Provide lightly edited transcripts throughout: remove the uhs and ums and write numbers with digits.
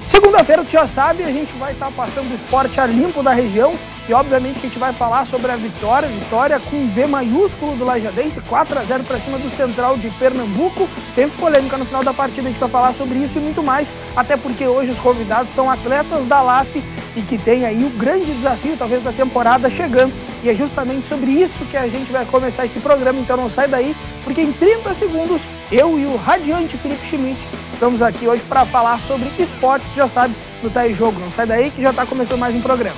Segunda-feira, tu já sabe, a gente vai estar passando o esporte a limpo da região e obviamente que a gente vai falar sobre a vitória com V maiúsculo do Lajadense, 4-0 para cima do Central de Pernambuco. Teve polêmica no final da partida, a gente vai falar sobre isso e muito mais, até porque hoje os convidados são atletas da LAF e que tem aí o grande desafio, talvez, da temporada chegando. E é justamente sobre isso que a gente vai começar esse programa, então não sai daí, porque em 30 segundos eu e o radiante Felipe Schmidt estamos aqui hoje para falar sobre esporte, tu já sabe, no Tá em Jogo. Não sai daí que já está começando mais um programa.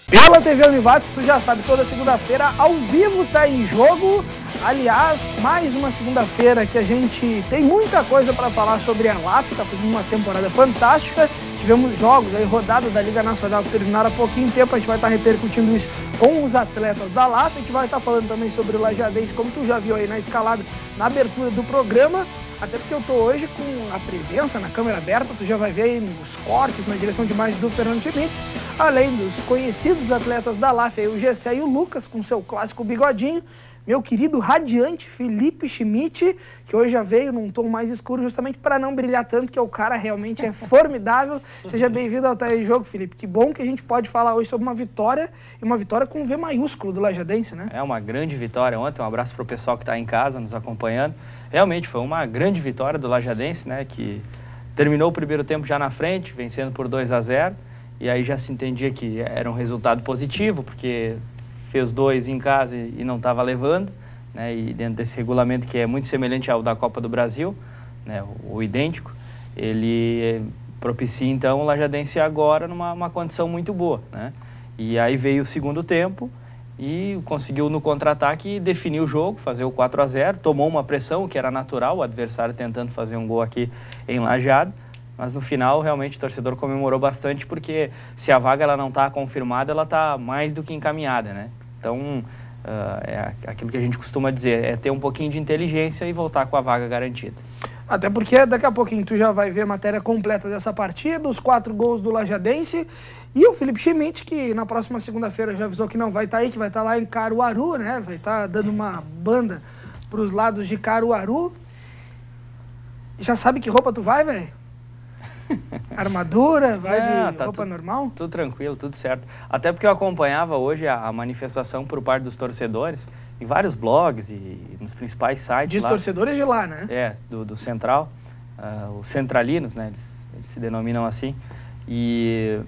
Pela TV Univates, tu já sabe, toda segunda-feira ao vivo Tá em Jogo. Aliás, mais uma segunda-feira que a gente tem muita coisa para falar sobre a LAF, tá fazendo uma temporada fantástica. Tivemos jogos aí, rodada da Liga Nacional que terminaram há pouquinho tempo, a gente vai estar repercutindo isso com os atletas da LAF, a gente vai estar falando também sobre o Lajadense, como tu já viu aí na escalada, na abertura do programa, até porque eu tô hoje com a presença na câmera aberta, tu já vai ver aí os cortes na direção de imagem do Fernando Schmitz, além dos conhecidos atletas da LAF, aí o Gessé e o Lucas com seu clássico bigodinho, meu querido radiante Felipe Schmidt, que hoje já veio num tom mais escuro justamente para não brilhar tanto, que o cara realmente é formidável. Seja bem-vindo ao Tá em Jogo, Felipe. Que bom que a gente pode falar hoje sobre uma vitória, e uma vitória com V maiúsculo do Lajadense, né? É uma grande vitória ontem, um abraço para o pessoal que está em casa nos acompanhando. Realmente foi uma grande vitória do Lajadense, né, que terminou o primeiro tempo já na frente, vencendo por 2-0, e aí já se entendia que era um resultado positivo, porque fez 2 em casa e não estava levando, né, e dentro desse regulamento que é muito semelhante ao da Copa do Brasil, né, o idêntico, ele propicia então o Lajadense agora numa condição muito boa, né, e aí veio o segundo tempo e conseguiu no contra-ataque definir o jogo, fazer o 4-0, tomou uma pressão que era natural, o adversário tentando fazer um gol aqui em Lajeado, mas no final realmente o torcedor comemorou bastante, porque se a vaga ela não está confirmada, ela está mais do que encaminhada, né? Então, é aquilo que a gente costuma dizer, é ter um pouquinho de inteligência e voltar com a vaga garantida. Até porque daqui a pouquinho tu já vai ver a matéria completa dessa partida, os 4 gols do Lajadense, e o Felipe Schmidt, que na próxima segunda-feira já avisou que não vai estar aí, que vai estar lá em Caruaru, né? Vai estar dando uma banda para os lados de Caruaru. Já sabe que roupa tu vai, velho? Armadura, vai de roupa normal? Tudo tranquilo, tudo certo. Até porque eu acompanhava hoje a manifestação por parte dos torcedores, em vários blogs e nos principais sites. Dos torcedores de lá, né? É, do Central, os centralinos, né? Eles se denominam assim. E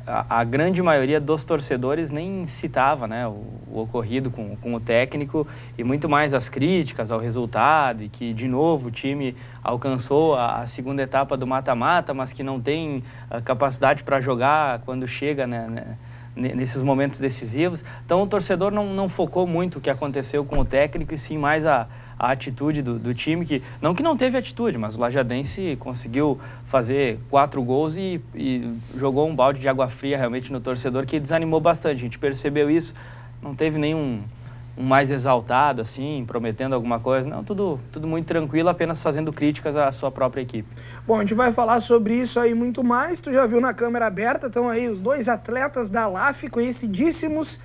a grande maioria dos torcedores nem citava, né, o ocorrido com o técnico, e muito mais as críticas ao resultado, e que de novo o time alcançou a segunda etapa do mata-mata, mas que não tem capacidade para jogar quando chega, né, nesses momentos decisivos. Então o torcedor não focou muito o que aconteceu com o técnico, e sim mais a atitude do time, que não teve atitude, mas o Lajadense conseguiu fazer 4 gols e jogou um balde de água fria realmente no torcedor, que desanimou bastante. A gente percebeu isso, não teve nenhum mais exaltado, assim, prometendo alguma coisa. Não, tudo muito tranquilo, apenas fazendo críticas à sua própria equipe. Bom, a gente vai falar sobre isso aí muito mais. Tu já viu na câmera aberta, estão aí os 2 atletas da LAF, conhecidíssimos,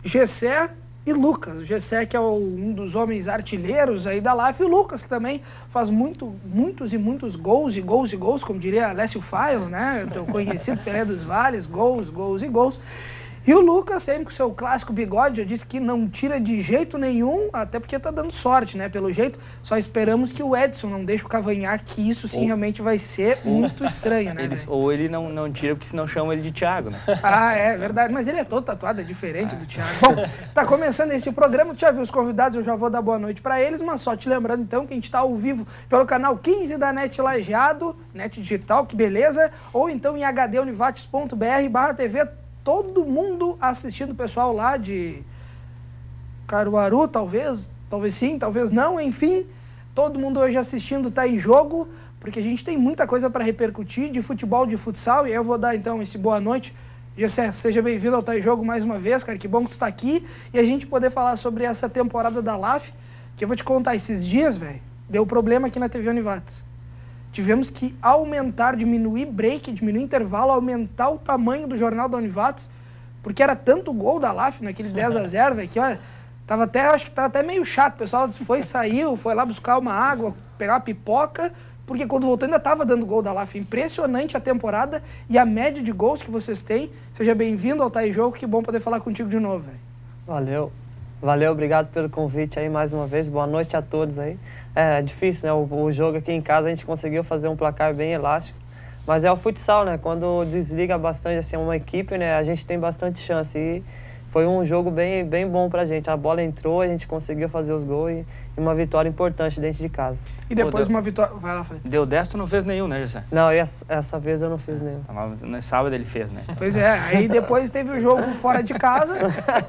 Gessé e Lucas. O Gessé, que é um dos homens artilheiros aí da LAF, e o Lucas, que também faz muitos e muitos gols, como diria Alessio Faio, né? Então, conhecido Pelé dos Vales, gols e gols. E o Lucas, sempre com o seu clássico bigode, já disse que não tira de jeito nenhum, até porque tá dando sorte, né? Pelo jeito, só esperamos que o Edson não deixe o Cavanhaque, que isso sim realmente vai ser muito estranho, né? Ou ele não tira, porque senão chamam ele de Thiago, né? Ah, é verdade, mas ele é todo tatuado, é diferente do Thiago. Bom, tá começando esse programa, tu já viu os convidados, eu já vou dar boa noite pra eles, mas só te lembrando então que a gente tá ao vivo pelo canal 15 da NET Lajeado, NET Digital, que beleza, ou então em hdunivates.br/TV, todo mundo assistindo, o pessoal lá de Caruaru, talvez sim, talvez não, enfim, todo mundo hoje assistindo Tá em Jogo, porque a gente tem muita coisa para repercutir de futebol, de futsal, e eu vou dar então esse boa noite. Gessé, seja bem-vindo ao Tá em Jogo mais uma vez, cara, que bom que tu tá aqui, e a gente poder falar sobre essa temporada da LAF, que eu vou te contar, esses dias, velho, deu problema aqui na TV Univates. tivemos que diminuir break, diminuir intervalo, aumentar o tamanho do jornal da Univates, porque era tanto gol da LAF naquele 10-0, velho, que olha, acho que tava até meio chato. O pessoal saiu, foi lá buscar uma água, pegar uma pipoca, porque quando voltou ainda estava dando gol da LAF. Impressionante a temporada e a média de gols que vocês têm. Seja bem-vindo ao Tá em Jogo, que bom poder falar contigo de novo, velho. Valeu, obrigado pelo convite aí mais uma vez. Boa noite a todos aí. É difícil, né? O jogo aqui em casa a gente conseguiu fazer um placar bem elástico. Mas é o futsal, né? Quando desliga bastante assim, uma equipe, né? A gente tem bastante chance. E foi um jogo bem bom pra gente. A bola entrou, a gente conseguiu fazer os gols e uma vitória importante dentro de casa. E depois uma vitória... Vai lá, Felipe. Deu 10, tu não fez nenhum, né, José? Não, essa vez eu não fiz nenhum. No sábado ele fez, né? Pois é, aí depois teve o jogo fora de casa,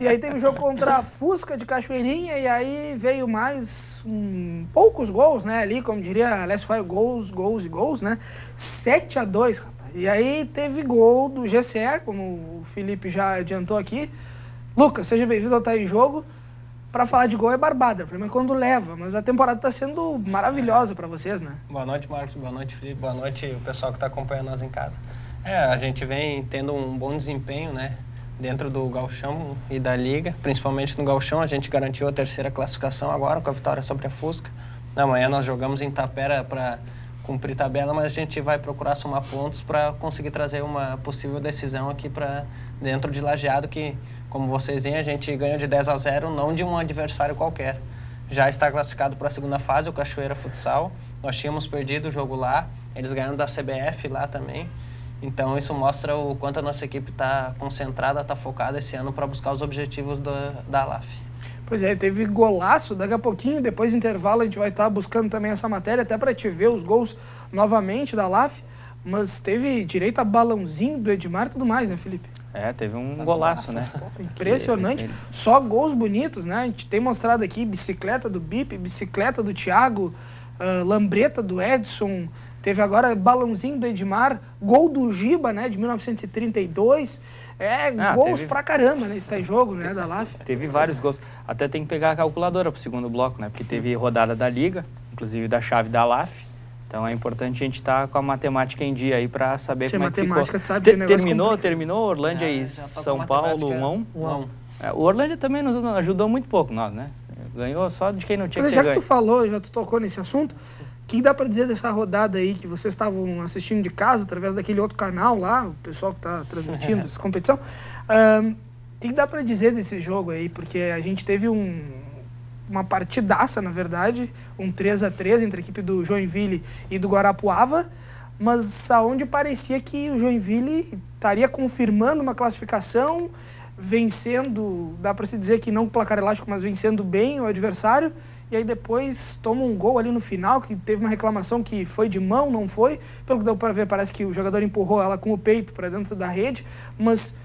e aí teve o jogo contra a Fusca de Cachoeirinha, e aí veio mais poucos gols, né, ali, como diria, aliás, foi gols e gols, né, 7-2, rapaz. E aí teve gol do GCE, como o Felipe já adiantou aqui. Lucas, seja bem-vindo ao Tá em Jogo. Para falar de gol é barbada, primeiro quando leva, mas a temporada está sendo maravilhosa para vocês, né? Boa noite, Marcos. Boa noite, Felipe. Boa noite, o pessoal que está acompanhando nós em casa. A gente vem tendo um bom desempenho, né, dentro do Gauchão e da Liga, principalmente no Gauchão. A gente garantiu a 3ª classificação agora com a vitória sobre a Fusca. Amanhã nós jogamos em Tapera para cumprir tabela, mas a gente vai procurar somar pontos para conseguir trazer uma possível decisão aqui para dentro de Lajeado, que, como vocês veem, a gente ganhou de 10-0, não de um adversário qualquer. Já está classificado para a 2ª fase, o Cachoeira Futsal. Nós tínhamos perdido o jogo lá, eles ganharam da CBF lá também. Então isso mostra o quanto a nossa equipe está concentrada, está focada esse ano para buscar os objetivos da LAF. Pois é, teve golaço, daqui a pouquinho, depois do intervalo, a gente vai estar buscando também essa matéria, até para te ver os gols novamente da LAF, mas teve direito a balãozinho do Edmar e tudo mais, né, Felipe? Teve um golaço, né? Impressionante, só gols bonitos, né? A gente tem mostrado aqui bicicleta do Bip, bicicleta do Thiago, lambreta do Edson, teve agora balãozinho do Edmar, gol do Giba, né, de 1932, gols pra caramba nesse Tá em Jogo, né, da LAF. Teve vários gols, até tem que pegar a calculadora pro segundo bloco, né, porque teve rodada da Liga, inclusive da chave da LAF, então é importante a gente estar com a matemática em dia aí para saber como é que ficou. Sabe que terminou, Orlândia e São Paulo 1-1. O Orlândia também nos ajudou muito pouco, nós, né, ganhou só de quem não tinha que ter ganho. Já que tu falou, já tu tocou nesse assunto, o que dá para dizer dessa rodada aí que vocês estavam assistindo de casa, através daquele outro canal lá, o pessoal que está transmitindo essa competição? O que dá para dizer desse jogo aí? Porque a gente teve uma partidaça, na verdade, um 3-3 entre a equipe do Joinville e do Guarapuava, mas aonde parecia que o Joinville estaria confirmando uma classificação, vencendo, dá para se dizer que não com placar elástico, mas vencendo bem o adversário, e aí depois toma um gol ali no final, que teve uma reclamação que foi de mão, não foi. Pelo que deu para ver, parece que o jogador empurrou ela com o peito para dentro da rede. Mas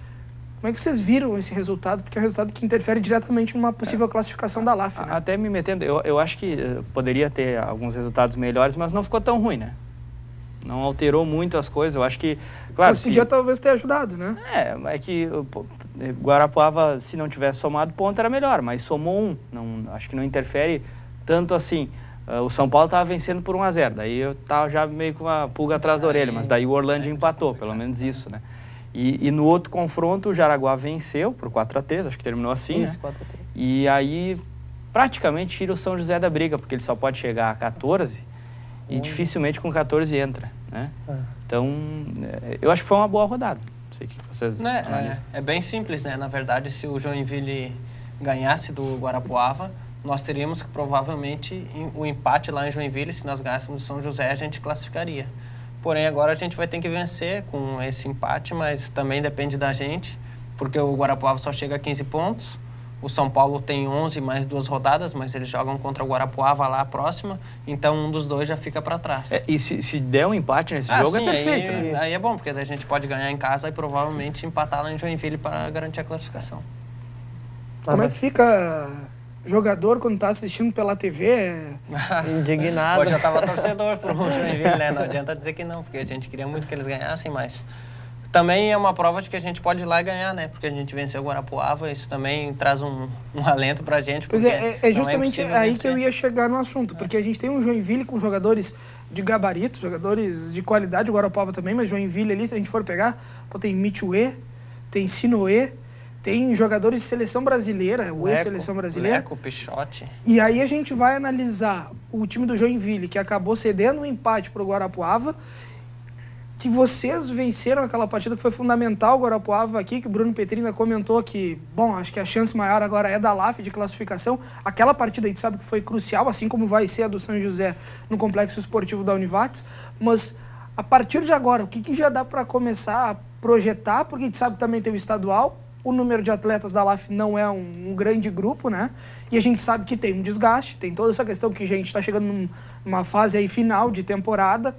como é que vocês viram esse resultado? Porque é um resultado que interfere diretamente numa possível classificação da LAF, né? Até me metendo, eu acho que poderia ter alguns resultados melhores, mas não ficou tão ruim, né? Não alterou muito as coisas, eu acho que... Claro, mas podia talvez ter ajudado, né? É que Guarapuava, se não tivesse somado ponto, era melhor, mas somou um. Acho que não interfere tanto assim. O São Paulo estava vencendo por 1-0, daí eu estava já meio com uma pulga atrás da orelha, mas daí o Orlândia empatou, pelo menos isso, né? E no outro confronto, o Jaraguá venceu por 4-3, acho que terminou assim, isso, né? 4-3. E aí, praticamente, tira o São José da briga, porque ele só pode chegar a 14 e dificilmente com 14 entra, né? Então, eu acho que foi uma boa rodada. Não sei o que vocês... É bem simples, né? Na verdade, se o Joinville ganhasse do Guarapuava, nós teríamos que, provavelmente, o empate lá em Joinville, se nós ganhássemos São José, a gente classificaria. Porém, agora a gente vai ter que vencer com esse empate, mas também depende da gente, porque o Guarapuava só chega a 15 pontos, o São Paulo tem 11 mais 2 rodadas, mas eles jogam contra o Guarapuava lá próxima, então um dos dois já fica para trás. E se der um empate nesse jogo, sim, é perfeito. Né? Aí é bom, porque daí a gente pode ganhar em casa e provavelmente empatar lá em Joinville para garantir a classificação. Como é que fica jogador quando tá assistindo pela TV? Indignado. Hoje eu tava torcedor pro Joinville, né? Não adianta dizer que não, porque a gente queria muito que eles ganhassem, mas também é uma prova de que a gente pode ir lá e ganhar, né? Porque a gente venceu o Guarapuava, isso também traz um alento pra gente. Pois é justamente aí que eu ia chegar no assunto, porque a gente tem um Joinville com jogadores de gabarito, jogadores de qualidade, o Guarapuava também, mas Joinville ali, se a gente for pegar, pô, tem Michuê, tem Sinoê, tem jogadores de seleção brasileira, o ex-seleção brasileira. Leco, Pichote. E aí a gente vai analisar o time do Joinville, que acabou cedendo um empate para o Guarapuava, que vocês venceram aquela partida que foi fundamental, o Guarapuava aqui, que o Bruno Petrina comentou que, bom, acho que a chance maior agora é da LAF de classificação. Aquela partida a gente sabe que foi crucial, assim como vai ser a do São José no Complexo Esportivo da Univates, mas a partir de agora, o que já dá para começar a projetar, porque a gente sabe que também tem o estadual, o número de atletas da LAF não é um grande grupo, né? E a gente sabe que tem um desgaste, tem toda essa questão que a gente está chegando numa fase aí final de temporada,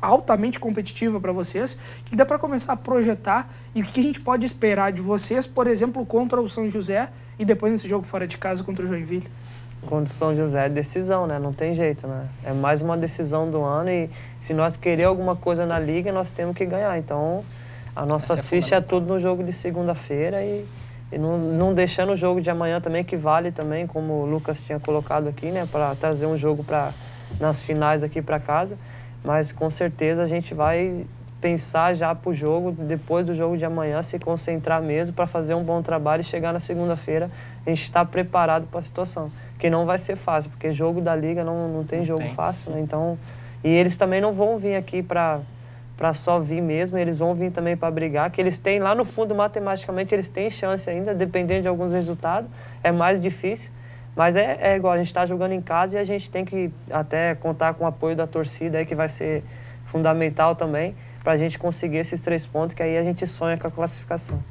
altamente competitiva para vocês, que dá para começar a projetar e o que a gente pode esperar de vocês, por exemplo, contra o São José e depois nesse jogo fora de casa contra o Joinville? Contra o São José é decisão, né? Não tem jeito, né? É mais uma decisão do ano e se nós querer alguma coisa na liga, nós temos que ganhar. Então, a nossa ficha é tudo no jogo de segunda-feira e não deixando o jogo de amanhã também, que vale também, como o Lucas tinha colocado aqui, né? Para trazer um jogo nas finais aqui para casa. Mas com certeza a gente vai pensar já para o jogo, depois do jogo de amanhã, se concentrar mesmo para fazer um bom trabalho e chegar na segunda-feira a gente está preparado para a situação. Que não vai ser fácil, porque jogo da liga não tem jogo fácil, né? Então, e eles também não vão vir aqui para só vir mesmo, eles vão vir também para brigar, que eles têm lá no fundo, matematicamente, eles têm chance ainda, dependendo de alguns resultados, é mais difícil. Mas é igual, a gente está jogando em casa e a gente tem que até contar com o apoio da torcida aí, que vai ser fundamental também, para a gente conseguir esses 3 pontos, que aí a gente sonha com a classificação.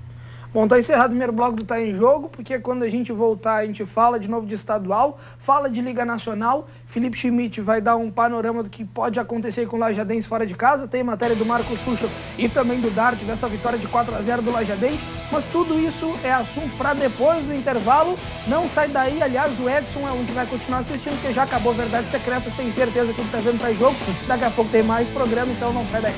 Bom, tá encerrado o primeiro bloco do Tá em Jogo, porque quando a gente voltar, a gente fala de novo de estadual, fala de Liga Nacional. Felipe Schmidt vai dar um panorama do que pode acontecer com o Lajadense fora de casa. Tem matéria do Marcos Sucho e também do Dart, dessa vitória de 4-0 do Lajadense. Mas tudo isso é assunto para depois do intervalo. Não sai daí, aliás, o Edson é um que vai continuar assistindo, porque já acabou Verdades Secretas, tenho certeza que ele tá vendo Tá em Jogo. Daqui a pouco tem mais programa, então não sai daí.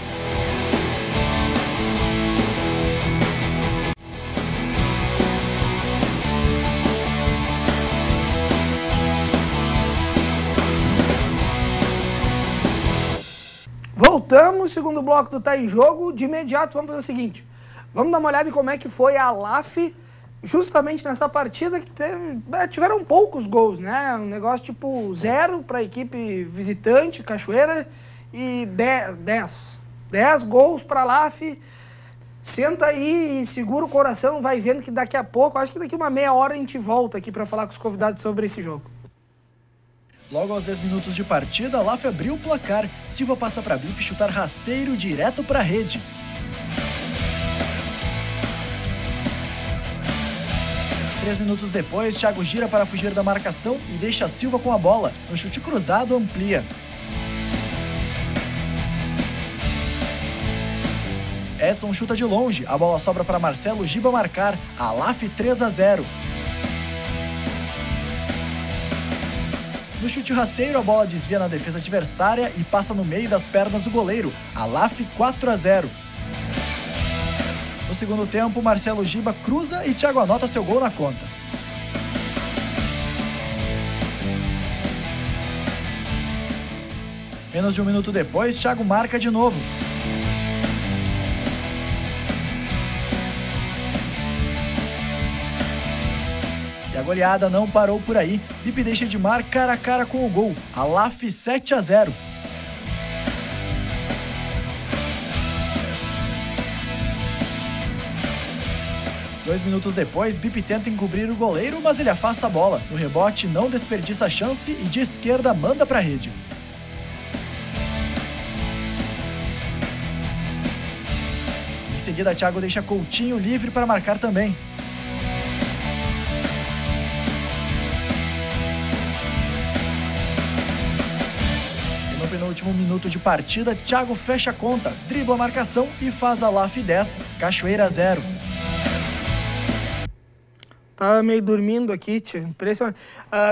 Voltamos, segundo bloco do Tá em Jogo. De imediato, vamos fazer o seguinte. Vamos dar uma olhada em como é que foi a LAF justamente nessa partida que tiveram poucos gols, né? Um negócio tipo 0 para a equipe visitante, Cachoeira, e 10 gols para a LAF. Senta aí e segura o coração, vai vendo que daqui a pouco, acho que daqui uma meia hora a gente volta aqui para falar com os convidados sobre esse jogo. Logo aos 10 minutos de partida, a LAF abriu o placar. Silva passa para Bip chutar rasteiro direto para a rede. Três minutos depois, Thiago gira para fugir da marcação e deixa Silva com a bola. No chute cruzado, amplia. Edson chuta de longe. A bola sobra para Marcelo Giba marcar. A LAF 3-0. No chute rasteiro, a bola desvia na defesa adversária e passa no meio das pernas do goleiro. A LAF 4-0. No segundo tempo, Marcelo Giba cruza e Thiago anota seu gol na conta. Menos de um minuto depois, Thiago marca de novo. A goleada não parou por aí. Bip deixa Edmar cara a cara com o gol. A LAF 7-0. Dois minutos depois, Bip tenta encobrir o goleiro, mas ele afasta a bola. No rebote, não desperdiça a chance e de esquerda manda para a rede. Em seguida, Thiago deixa Coutinho livre para marcar também. No último minuto de partida, Thiago fecha a conta, dribla a marcação e faz a LAF 10, Cachoeira 0. Tava meio dormindo aqui, tia. Impressionante.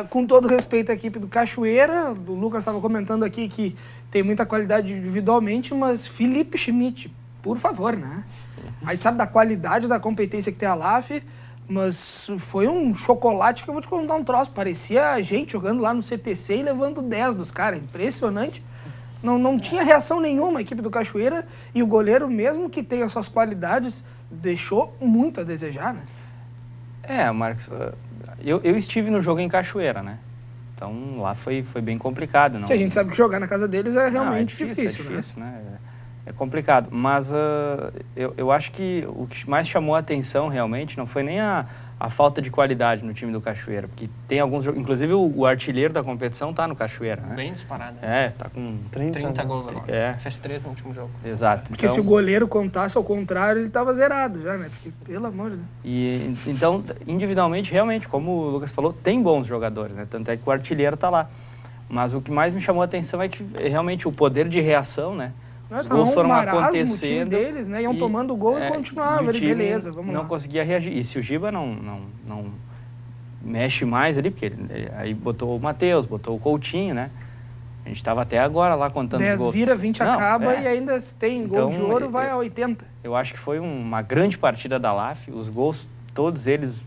Com todo respeito à equipe do Cachoeira, o Lucas estava comentando aqui que tem muita qualidade individualmente, mas Felipe Schmidt, por favor, né? A gente sabe da qualidade da competência que tem a LAF, mas foi um chocolate que eu vou te contar um troço. Parecia a gente jogando lá no CTC e levando 10 dos caras. Impressionante. Não tinha reação nenhuma a equipe do Cachoeira, e o goleiro, mesmo que tenha suas qualidades, deixou muito a desejar, né? Marcos, eu estive no jogo em Cachoeira, né? Então lá foi bem complicado. Não? Que a gente sabe que jogar na casa deles é realmente difícil, né? É complicado, mas eu acho que o que mais chamou a atenção realmente não foi nem a falta de qualidade no time do Cachoeira, porque tem alguns jogos, inclusive o artilheiro da competição tá no Cachoeira, né? Bem disparado. Tá com 30 gols agora. É. Fez 3 no último jogo. Exato. Porque se o goleiro contasse ao contrário, ele tava zerado já, né? Porque, pelo amor de Deus. E então, individualmente, realmente, como o Lucas falou, tem bons jogadores, né? Tanto é que o artilheiro tá lá. Mas o que mais me chamou a atenção é que realmente o poder de reação, né? Os gols foram acontecendo deles, né? Iam tomando o gol e continuavam. Beleza, vamos lá. Não conseguia reagir. E se o Giba não mexe mais ali, porque aí botou o Matheus, botou o Coutinho, né? A gente estava até agora lá contando os 10 gols. 10 vira, 20 acaba e ainda tem gol de ouro, vai a 80. Eu acho que foi uma grande partida da LAF. Os gols, todos eles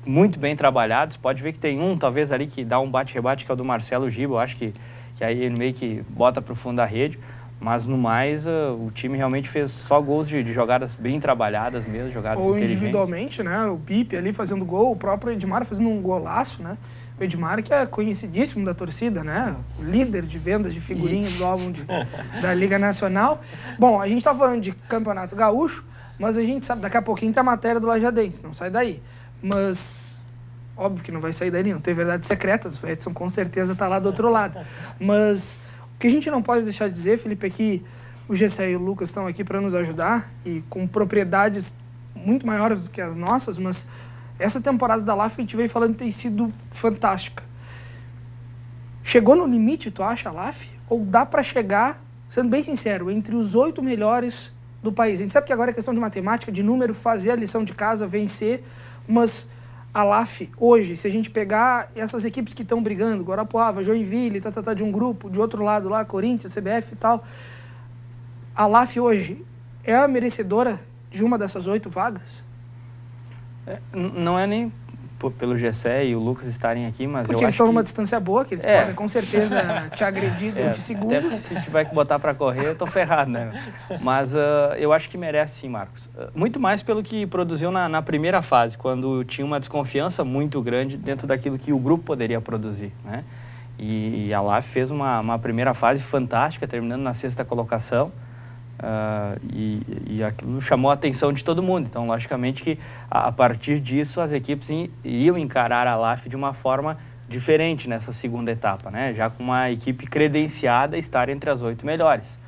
muito bem trabalhados. Pode ver que tem um, talvez, ali que dá um bate-rebate, que é o do Marcelo Giba. Eu acho que aí ele meio que bota para o fundo da rede. Mas, no mais, o time realmente fez só gols de jogadas bem trabalhadas mesmo, jogadas inteligentes. Ou individualmente, né? O Pipe ali fazendo gol, o próprio Edmar fazendo um golaço, né? O Edmar, que é conhecidíssimo da torcida, né? O líder de vendas de figurinhas do álbum da Liga Nacional. Bom, a gente tá falando de Campeonato Gaúcho, mas a gente sabe, daqui a pouquinho tem a matéria do Lajadense, não sai daí. Mas, óbvio que não vai sair daí, não tem verdades secretas, o Edson com certeza tá lá do outro lado. Mas o que a gente não pode deixar de dizer, Felipe, é que o Gessé e o Lucas estão aqui para nos ajudar e com propriedades muito maiores do que as nossas, mas essa temporada da LAF a gente veio falando que tem sido fantástica. Chegou no limite, tu acha, a LAF? Ou dá para chegar, sendo bem sincero, entre os 8 melhores do país? A gente sabe que agora é questão de matemática, de número, fazer a lição de casa, vencer, mas a LAF hoje, se a gente pegar essas equipes que estão brigando, Guarapuava, Joinville, de um grupo, de outro lado lá, Corinthians, CBF e tal, a LAF hoje é a merecedora de uma dessas 8 vagas? Não é nem pelo Gessé e o Lucas estarem aqui, mas porque eles estão numa distância boa, que eles podem com certeza te agredir durante segundos. Até se tiver que botar para correr, eu tô ferrado, né? Mas eu acho que merece sim, Marcos. Muito mais pelo que produziu na primeira fase, quando tinha uma desconfiança muito grande dentro daquilo que o grupo poderia produzir, né? E a LAF fez uma primeira fase fantástica, terminando na 6ª colocação. E aquilo chamou a atenção de todo mundo. Então, logicamente que a partir disso as equipes iam encarar a LAF de uma forma diferente nessa segunda etapa, né? Já com uma equipe credenciada a estar entre as 8 melhores.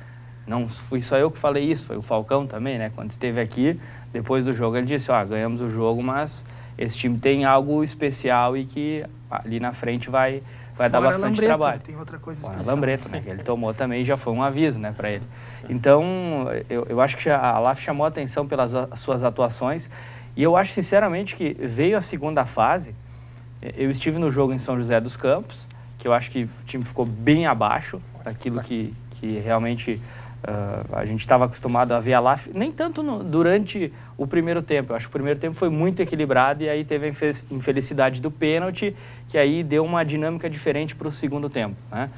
Não fui só eu que falei isso, foi o Falcão também, né? Quando esteve aqui, depois do jogo, ele disse, ganhamos o jogo, mas esse time tem algo especial e que ali na frente vai dar bastante Lambreta, trabalho. Tem outra coisa Fora especial. Lambreta, né? Que ele tomou também, já foi um aviso, né, para ele. Então, eu acho que a LAF chamou a atenção pelas suas atuações e eu acho, sinceramente, que veio a segunda fase. Eu estive no jogo em São José dos Campos, que eu acho que o time ficou bem abaixo daquilo que realmente a gente estava acostumado a ver a LAF, nem tanto durante o primeiro tempo. Eu acho que o primeiro tempo foi muito equilibrado e aí teve a infelicidade do pênalti, que aí deu uma dinâmica diferente para o segundo tempo, né?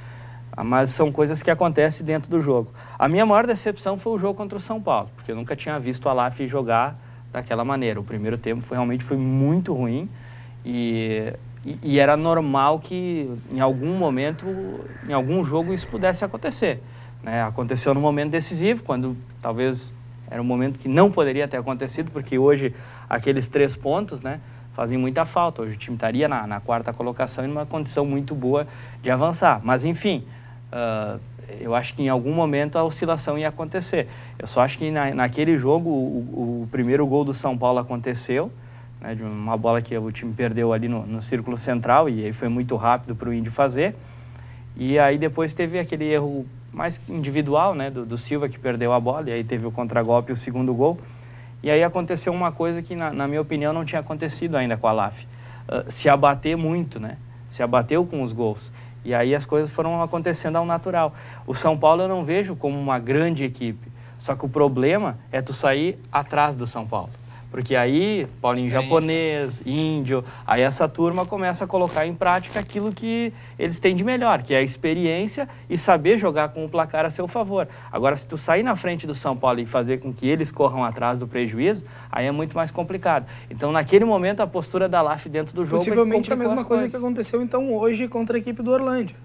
Mas são coisas que acontecem dentro do jogo. A minha maior decepção foi o jogo contra o São Paulo, porque eu nunca tinha visto a LAF jogar daquela maneira. O primeiro tempo realmente foi muito ruim e era normal que em algum momento, em algum jogo, isso pudesse acontecer, né? Aconteceu no momento decisivo, quando talvez era um momento que não poderia ter acontecido, porque hoje aqueles 3 pontos, né, fazem muita falta. Hoje o time estaria na 4ª colocação e numa condição muito boa de avançar. Mas, enfim, eu acho que em algum momento a oscilação ia acontecer. Eu só acho que naquele jogo o primeiro gol do São Paulo aconteceu, né, de uma bola que o time perdeu ali no círculo central e aí foi muito rápido para o Índio fazer. E aí depois teve aquele erro mais individual, né, do Silva, que perdeu a bola, e aí teve o contragolpe e o segundo gol. E aí aconteceu uma coisa que, na minha opinião, não tinha acontecido ainda com a LAF. Se abater muito, né? Se abateu com os gols. E aí as coisas foram acontecendo ao natural. O São Paulo eu não vejo como uma grande equipe. Só que o problema é tu sair atrás do São Paulo. Porque aí, Paulinho japonês, índio, aí essa turma começa a colocar em prática aquilo que eles têm de melhor, que é a experiência e saber jogar com o placar a seu favor. Agora, se tu sair na frente do São Paulo e fazer com que eles corram atrás do prejuízo, aí é muito mais complicado. Então, naquele momento, a postura da LAF dentro do jogo possivelmente a mesma coisa que aconteceu, então, hoje contra a equipe do Orlândia.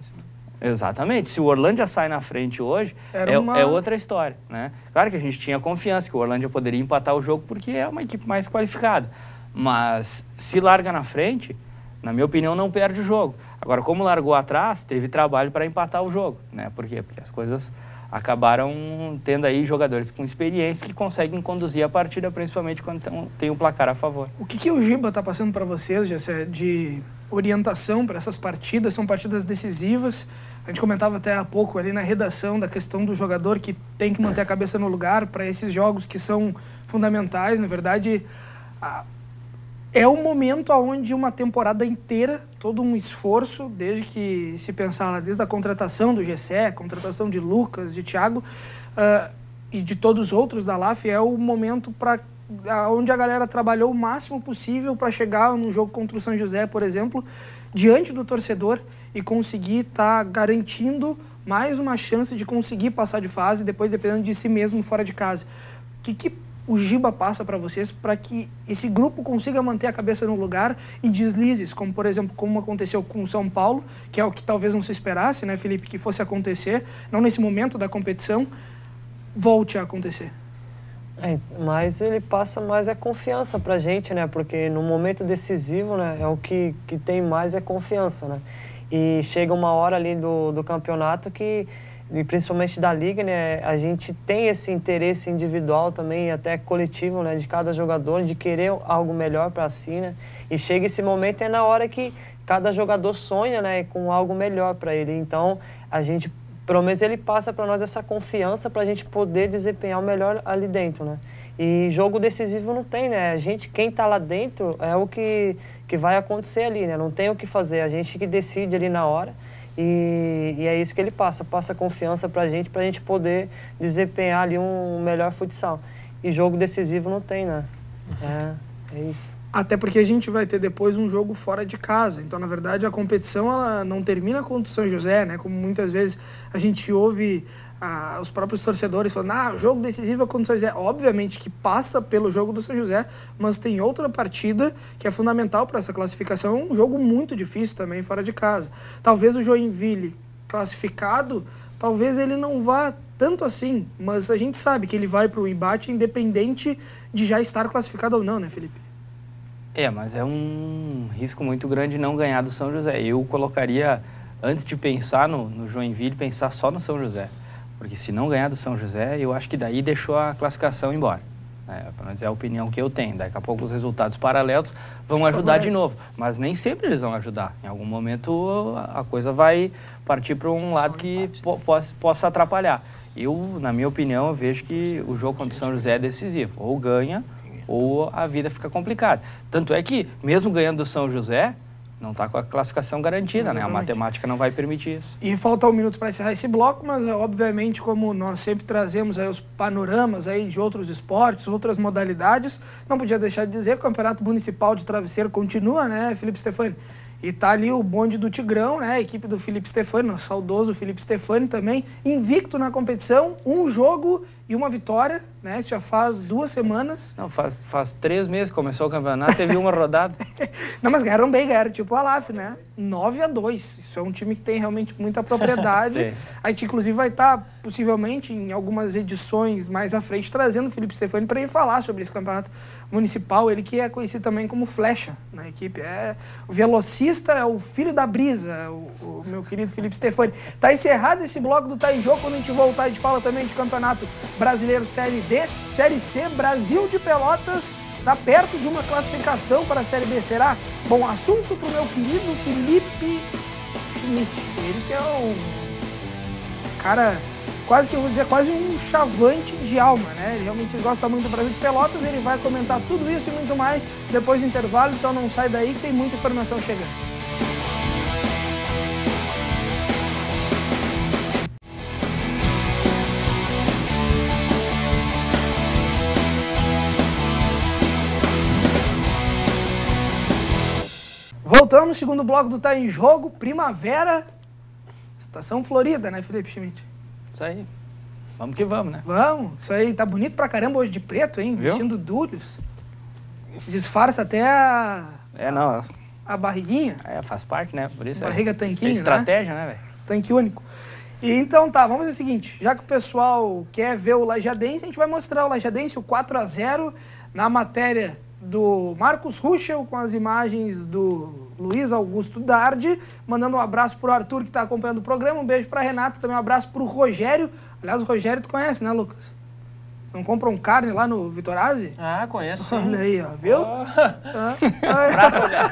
Exatamente. Se o Orlândia sai na frente hoje, é outra história, né? Claro que a gente tinha confiança que o Orlândia poderia empatar o jogo porque é uma equipe mais qualificada. Mas se larga na frente, na minha opinião, não perde o jogo. Agora, como largou atrás, teve trabalho para empatar o jogo, né? Por quê? Porque as coisas acabaram tendo aí jogadores com experiência que conseguem conduzir a partida, principalmente quando tem um placar a favor. O que o Giba está passando para vocês, Gessé, de orientação para essas partidas? São partidas decisivas. A gente comentava até há pouco ali na redação da questão do jogador que tem que manter a cabeça no lugar para esses jogos que são fundamentais. Na verdade, é um momento onde uma temporada inteira, todo um esforço, desde que se pensar lá, desde a contratação do Gessé, contratação de Lucas, de Thiago e de todos os outros da LAF, é o momento onde a galera trabalhou o máximo possível para chegar num jogo contra o São José, por exemplo, diante do torcedor e conseguir estar garantindo mais uma chance de conseguir passar de fase, depois dependendo de si mesmo fora de casa. O que o Giba passa para vocês para que esse grupo consiga manter a cabeça no lugar e deslizes, como por exemplo, como aconteceu com o São Paulo, que é o que talvez não se esperasse, né, Felipe, que fosse acontecer, não nesse momento da competição, volte a acontecer? Mas ele passa mais confiança pra gente, né? Porque no momento decisivo, né, é o que tem mais confiança, né? E chega uma hora ali do campeonato que, e principalmente da liga, né, a gente tem esse interesse individual também, até coletivo, né, de cada jogador, de querer algo melhor para si, né? E chega esse momento na hora que cada jogador sonha, né, com algo melhor para ele. Então, a gente, pelo menos ele passa para nós essa confiança para a gente poder desempenhar o melhor ali dentro, né? E jogo decisivo não tem, né? A gente, quem está lá dentro é o que vai acontecer ali, né? Não tem o que fazer, a gente que decide ali na hora. E é isso que ele passa confiança para a gente poder desempenhar ali um melhor futsal. E jogo decisivo não tem, né? É isso. Até porque a gente vai ter depois um jogo fora de casa. Então, na verdade, a competição ela não termina contra o São José, né? Como muitas vezes a gente ouve os próprios torcedores falando, o jogo decisivo é contra o São José. Obviamente que passa pelo jogo do São José, mas tem outra partida que é fundamental para essa classificação. Um jogo muito difícil também fora de casa. Talvez o Joinville classificado, talvez ele não vá tanto assim, mas a gente sabe que ele vai para o embate independente de já estar classificado ou não, né, Felipe? Mas é um risco muito grande não ganhar do São José. Eu colocaria, antes de pensar no Joinville, pensar só no São José. Porque se não ganhar do São José, eu acho que daí deixou a classificação embora. É a opinião que eu tenho. Daqui a pouco os resultados paralelos vão ajudar de novo. Mas nem sempre eles vão ajudar. Em algum momento a coisa vai partir para um lado que possa atrapalhar. Eu, na minha opinião, eu vejo que o jogo contra o São José é decisivo. Ou ganha, ou a vida fica complicada. Tanto é que, mesmo ganhando do São José, não está com a classificação garantida, né? A matemática não vai permitir isso. E falta 1 minuto para encerrar esse bloco, mas obviamente, como nós sempre trazemos aí os panoramas aí de outros esportes, outras modalidades, não podia deixar de dizer que o Campeonato Municipal de Travesseiro continua, né, Felipe Stefani? E tá ali o bonde do Tigrão, né? A equipe do Felipe Stefani, o saudoso Felipe Stefani também, invicto na competição, 1 jogo e 1 vitória, né? Isso já faz 2 semanas. Não, faz 3 meses que começou o campeonato, teve 1 rodada. Não, mas ganharam bem, ganharam tipo a LAF, né? 9-2. Isso é um time que tem realmente muita propriedade. A gente, inclusive, vai estar, possivelmente, em algumas edições mais à frente, trazendo o Felipe Stefani para ir falar sobre esse campeonato municipal. Ele que é conhecido também como Flecha na equipe. O velocista, é o filho da brisa, o meu querido Felipe Stefani. Tá encerrado esse bloco do Tá em Jogo. Quando a gente voltar, a gente fala também de campeonato brasileiro Série D, Série C, Brasil de Pelotas. Está perto de uma classificação para a Série B, será? Bom, assunto para o meu querido Felipe Schmidt. Ele que é um cara, quase que eu vou dizer, quase um chavante de alma, né? Ele realmente gosta muito do Brasil de Pelotas, ele vai comentar tudo isso e muito mais depois do intervalo, então não sai daí que tem muita informação chegando. voltamos, segundo bloco do Tá em Jogo, Primavera, Estação Florida, né, Felipe Schmidt? Isso aí. Vamos que vamos, né? Vamos. Isso aí tá bonito pra caramba hoje de preto, hein? Viu? Vestindo dúlios. Disfarça até a barriguinha. Faz parte, né? Por isso Barriga tanquinho, estratégia, né, velho? Tanque único. E então tá, vamos fazer o seguinte, já que o pessoal quer ver o Lajadense, a gente vai mostrar o Lajadense, o 4-0, na matéria do Marcos Ruschel, com as imagens do Luiz Augusto Dardi, mandando um abraço pro Arthur, que tá acompanhando o programa, um beijo pra Renata, também um abraço pro Rogério. Aliás, o Rogério tu conhece, né, Lucas? Não compram carne lá no Vitorazzi? Ah, conheço sim. Olha aí, ó, viu? Abraço, Rogério.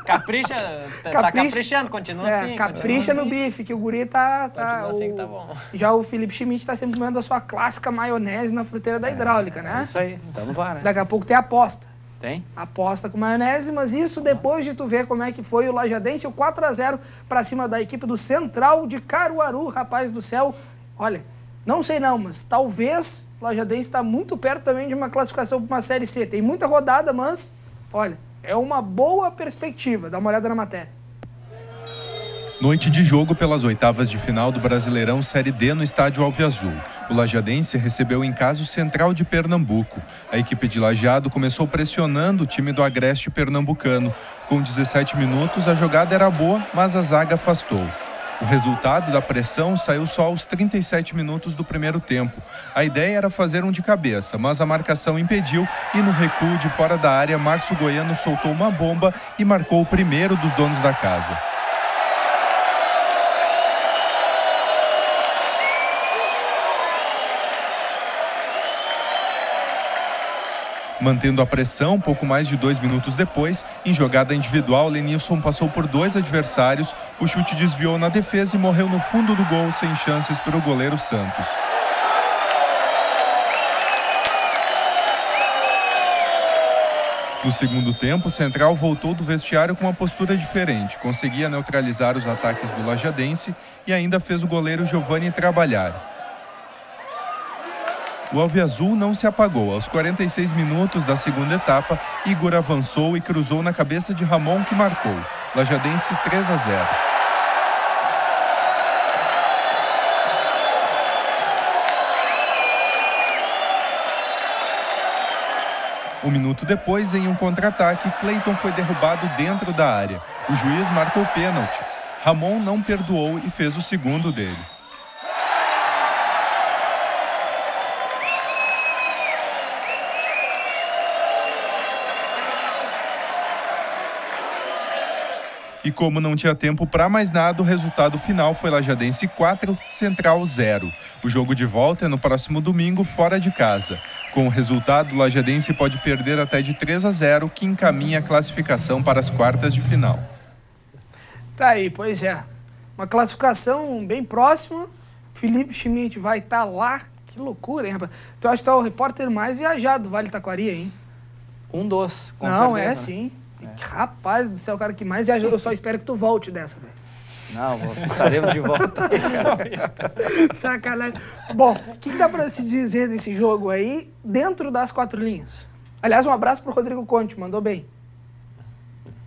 Capricha, tá caprichando, continua assim. Capricha no bife, que o guri tá... Continua assim que tá bom. Já o Felipe Schmidt tá sempre comendo a sua clássica maionese na fruteira da hidráulica, né? Isso aí, tamo lá, né? Daqui a pouco tem aposta. Tem? Aposta com maionese, mas isso depois de tu ver como é que foi o Lajadense, o 4-0 pra cima da equipe do Central de Caruaru, rapaz do céu. Olha, não sei não, mas talvez o Lajadense está muito perto também de uma classificação para uma Série C. Tem muita rodada, mas, olha, é uma boa perspectiva. Dá uma olhada na matéria. Noite de jogo pelas oitavas de final do Brasileirão Série D no estádio Alviazul. O Lajadense recebeu em casa o Central de Pernambuco. A equipe de Lajeado começou pressionando o time do Agreste pernambucano. Com 17 minutos, a jogada era boa, mas a zaga afastou. O resultado da pressão saiu só aos 37 minutos do primeiro tempo. A ideia era fazer um de cabeça, mas a marcação impediu e no recuo de fora da área, Márcio Goiano soltou uma bomba e marcou o primeiro dos donos da casa. Mantendo a pressão, pouco mais de 2 minutos depois, em jogada individual, Lenilson passou por 2 adversários, o chute desviou na defesa e morreu no fundo do gol, sem chances para o goleiro Santos. No segundo tempo, o Central voltou do vestiário com uma postura diferente, conseguia neutralizar os ataques do Lajadense e ainda fez o goleiro Giovani trabalhar. O Alviazul não se apagou. Aos 46 minutos da segunda etapa, Igor avançou e cruzou na cabeça de Ramon, que marcou. Lajadense 3-0. Um minuto depois, em um contra-ataque, Cleiton foi derrubado dentro da área. O juiz marcou pênalti. Ramon não perdoou e fez o segundo dele. E como não tinha tempo para mais nada, o resultado final foi Lajadense 4, Central 0. O jogo de volta é no próximo domingo, fora de casa. Com o resultado, o Lajadense pode perder até de 3-0, que encaminha a classificação para as quartas de final. Tá aí, pois é. Uma classificação bem próxima. Felipe Schmidt vai estar lá. Que loucura, hein, rapaz? Tu acha que tu é o repórter mais viajado do Vale Taquari, hein? Um dos, com Não, certeza, é sim. Rapaz do céu, o cara que mais viaja. Eu só espero que tu volte dessa, velho. Não, estaremos de volta aí, cara. Sacanagem. Bom, o que dá pra se dizer desse jogo aí, dentro das 4 linhas? Aliás, um abraço pro Rodrigo Conte, mandou bem.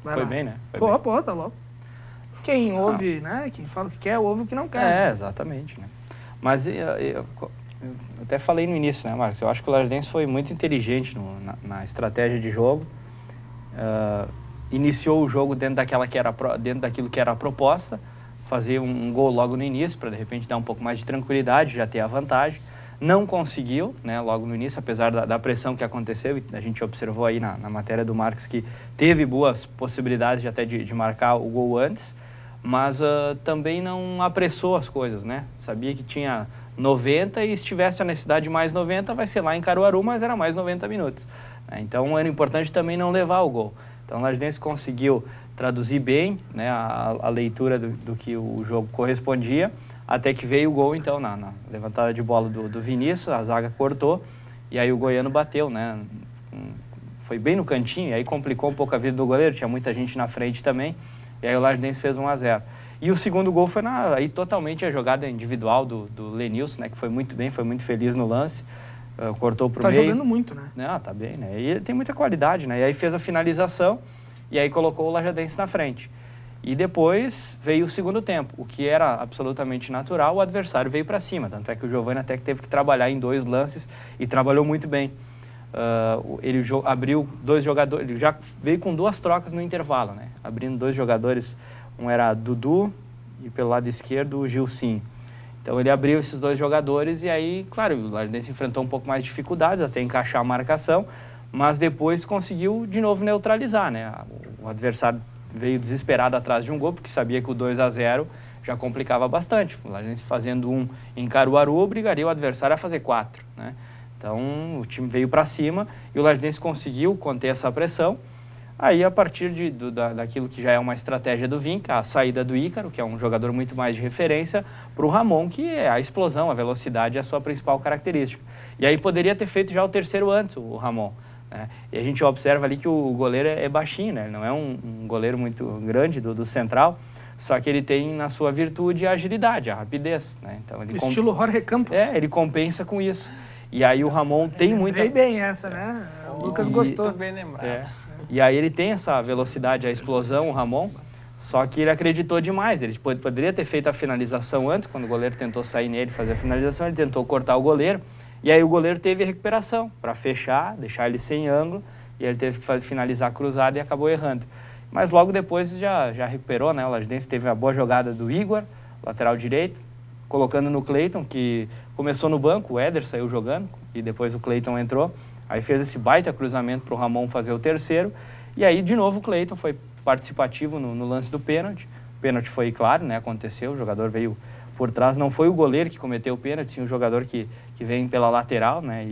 Vai Foi lá. bem, né? Pô, tá louco. Quem ouve, né? Quem fala o que quer, ouve o que não quer. É, exatamente, né? Mas eu até falei no início, né, Marcos? Eu acho que o Lajadense foi muito inteligente na estratégia de jogo. Iniciou o jogo dentro daquilo que era a proposta, fazer um gol logo no início, para de repente dar um pouco mais de tranquilidade, já ter a vantagem. Não conseguiu, né, logo no início, apesar da pressão que aconteceu, e a gente observou aí na matéria do Marcos que teve boas possibilidades até de marcar o gol antes, mas também não apressou as coisas, né? Sabia que tinha 90 e se tivesse a necessidade de mais 90, vai ser lá em Caruaru, mas era mais 90 minutos. Então era importante também não levar o gol. Então o Lajadense conseguiu traduzir bem, né, a leitura do que o jogo correspondia, até que veio o gol, então, na levantada de bola do Vinícius, a zaga cortou, e aí o Goiano bateu, né? Foi bem no cantinho, e aí complicou um pouco a vida do goleiro, tinha muita gente na frente também, e aí o Lajadense fez 1-0. E o segundo gol foi aí totalmente a jogada individual do Lenilson, né, que foi muito bem, foi muito feliz no lance. Cortou pro meio. Tá jogando muito, né? Não, tá bem, né? E ele tem muita qualidade, né? E aí fez a finalização e aí colocou o Lajadense na frente. E depois veio o segundo tempo, o que era absolutamente natural, o adversário veio para cima, tanto é que o Giovani até que teve que trabalhar em 2 lances e trabalhou muito bem. Ele abriu 2 jogadores, ele já veio com 2 trocas no intervalo, né? Abrindo 2 jogadores, um era Dudu e pelo lado esquerdo o Gilcinho. Então ele abriu esses 2 jogadores e aí, claro, o Lajadense enfrentou um pouco mais de dificuldades até encaixar a marcação, mas depois conseguiu de novo neutralizar, né? O adversário veio desesperado atrás de um gol, porque sabia que o 2-0 já complicava bastante. O Lajadense fazendo 1 em Caruaru obrigaria o adversário a fazer 4, né? Então o time veio para cima e o Lajadense conseguiu conter essa pressão. Aí a partir daquilo que já é uma estratégia do Vinca, a saída do Ícaro, que é um jogador muito mais de referência, para o Ramon, que é a explosão, a velocidade é a sua principal característica. E aí poderia ter feito já o terceiro antes, o Ramon. E a gente observa ali que o goleiro é baixinho, né? Ele não é um goleiro muito grande do central, só que ele tem na sua virtude a agilidade, a rapidez, né? Então, ele estilo Jorge Campos. Ele compensa com isso. E aí o Ramon tem muita... bem essa, né? O Lucas gostou. Bem lembrado. E aí ele tem essa velocidade, a explosão, o Ramon, só que ele acreditou demais. Ele poderia ter feito a finalização antes, quando o goleiro tentou sair nele, fazer a finalização, ele tentou cortar o goleiro. E aí o goleiro teve a recuperação para fechar, deixar ele sem ângulo, e ele teve que finalizar cruzado e acabou errando. Mas logo depois já recuperou, né? O Lajadense teve a boa jogada do Igor, lateral direito, colocando no Cleiton, que começou no banco, o Éder saiu jogando, e depois o Cleiton entrou. Aí fez esse baita cruzamento para o Ramon fazer o terceiro, e aí de novo o Cleiton foi participativo no lance do pênalti. O pênalti foi claro, né? Aconteceu, o jogador veio por trás, não foi o goleiro que cometeu o pênalti, sim o jogador que vem pela lateral, né,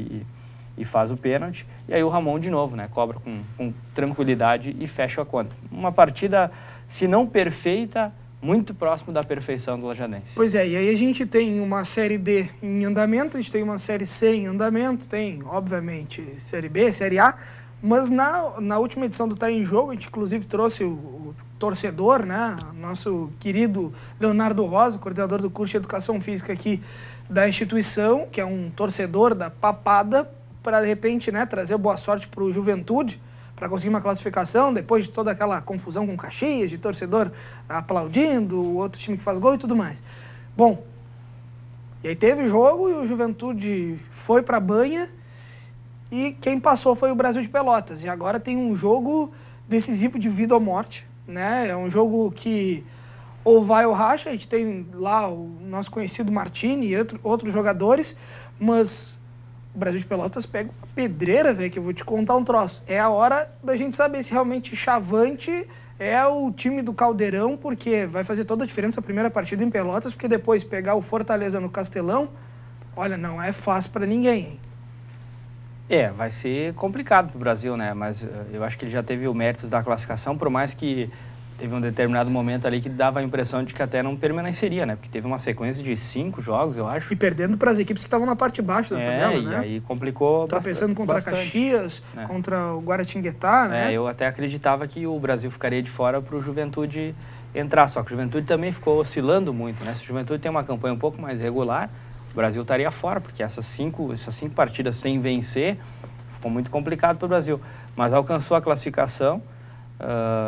e faz o pênalti. E aí o Ramon de novo, né, cobra com tranquilidade e fecha a conta. Uma partida, se não perfeita, muito próximo da perfeição do Lajadense. Pois é, e aí a gente tem uma Série D em andamento, a gente tem uma Série C em andamento, tem, obviamente, Série B, Série A, mas na última edição do Tá em Jogo, a gente inclusive trouxe o torcedor, né, nosso querido Leonardo Rosa, coordenador do curso de Educação Física aqui da instituição, que é um torcedor da Papada, para de repente, né, trazer boa sorte para o Juventude, para conseguir uma classificação, depois de toda aquela confusão com Caxias, de torcedor aplaudindo, o outro time que faz gol e tudo mais. Bom, e aí teve jogo e o Juventude foi para a banha e quem passou foi o Brasil de Pelotas. E agora tem um jogo decisivo de vida ou morte, né? É um jogo que ou vai ou racha, a gente tem lá o nosso conhecido Martini e outros jogadores, mas o Brasil de Pelotas pega uma pedreira, velho, que eu vou te contar um troço. É a hora da gente saber se realmente Chavante é o time do Caldeirão, porque vai fazer toda a diferença a primeira partida em Pelotas, porque depois pegar o Fortaleza no Castelão, olha, não é fácil para ninguém, hein? Vai ser complicado para o Brasil, né? Mas eu acho que ele já teve o mérito da classificação, por mais que teve um determinado momento ali que dava a impressão de que até não permaneceria, né? Porque teve uma sequência de 5 jogos, eu acho. E perdendo para as equipes que estavam na parte de baixo da tabela, né? E aí complicou bastante. Tropeçando contra Caxias, contra o Guaratinguetá, né? Eu até acreditava que o Brasil ficaria de fora para o Juventude entrar, só que o Juventude também ficou oscilando muito, né? Se o Juventude tem uma campanha um pouco mais regular, o Brasil estaria fora, porque essas cinco partidas sem vencer, ficou muito complicado para o Brasil. Mas alcançou a classificação.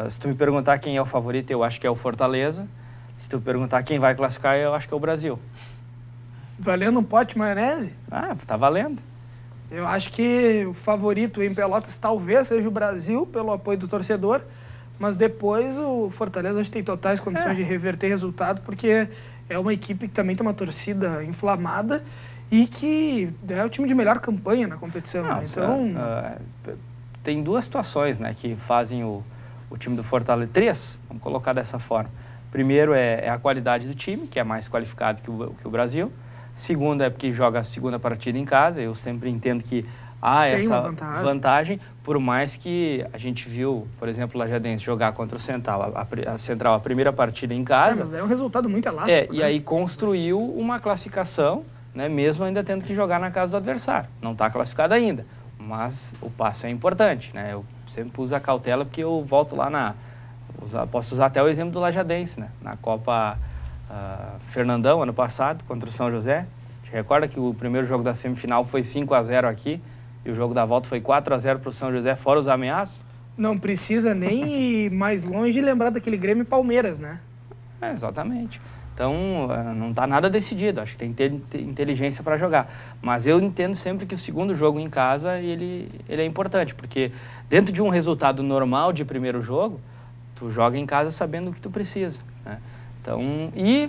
Se tu me perguntar quem é o favorito, eu acho que é o Fortaleza. Se tu perguntar quem vai classificar, eu acho que é o Brasil. Valendo um pote de maionese? Tá valendo. Eu acho que o favorito em Pelotas talvez seja o Brasil, pelo apoio do torcedor, mas depois o Fortaleza acho que tem totais condições de reverter resultado, porque é uma equipe que também tem uma torcida inflamada e que é o time de melhor campanha na competição. Então tem duas situações, né, que fazem o time do Fortaleza. 3, vamos colocar dessa forma. Primeiro é a qualidade do time, que é mais qualificado que o Brasil. Segundo é porque joga a segunda partida em casa. Eu sempre entendo que há essa vantagem, por mais que a gente viu, por exemplo, o Lajadense jogar contra o Central, a primeira partida em casa. Mas é um resultado muito elástico. E aí construiu uma classificação, né, mesmo ainda tendo que jogar na casa do adversário. Não está classificado ainda, mas o passo é importante, né? Eu sempre uso a cautela porque eu volto lá posso usar até o exemplo do Lajadense, né? Na Copa Fernandão, ano passado, contra o São José. Te recorda que o primeiro jogo da semifinal foi 5-0 aqui e o jogo da volta foi 4-0 para o São José, fora os ameaços? Não precisa nem ir mais longe e lembrar daquele Grêmio e Palmeiras, né? Exatamente. Então, não está nada decidido. Acho que tem que ter inteligência para jogar. Mas eu entendo sempre que o segundo jogo em casa, ele é importante. Porque dentro de um resultado normal de primeiro jogo, tu joga em casa sabendo o que tu precisa, né? Então, e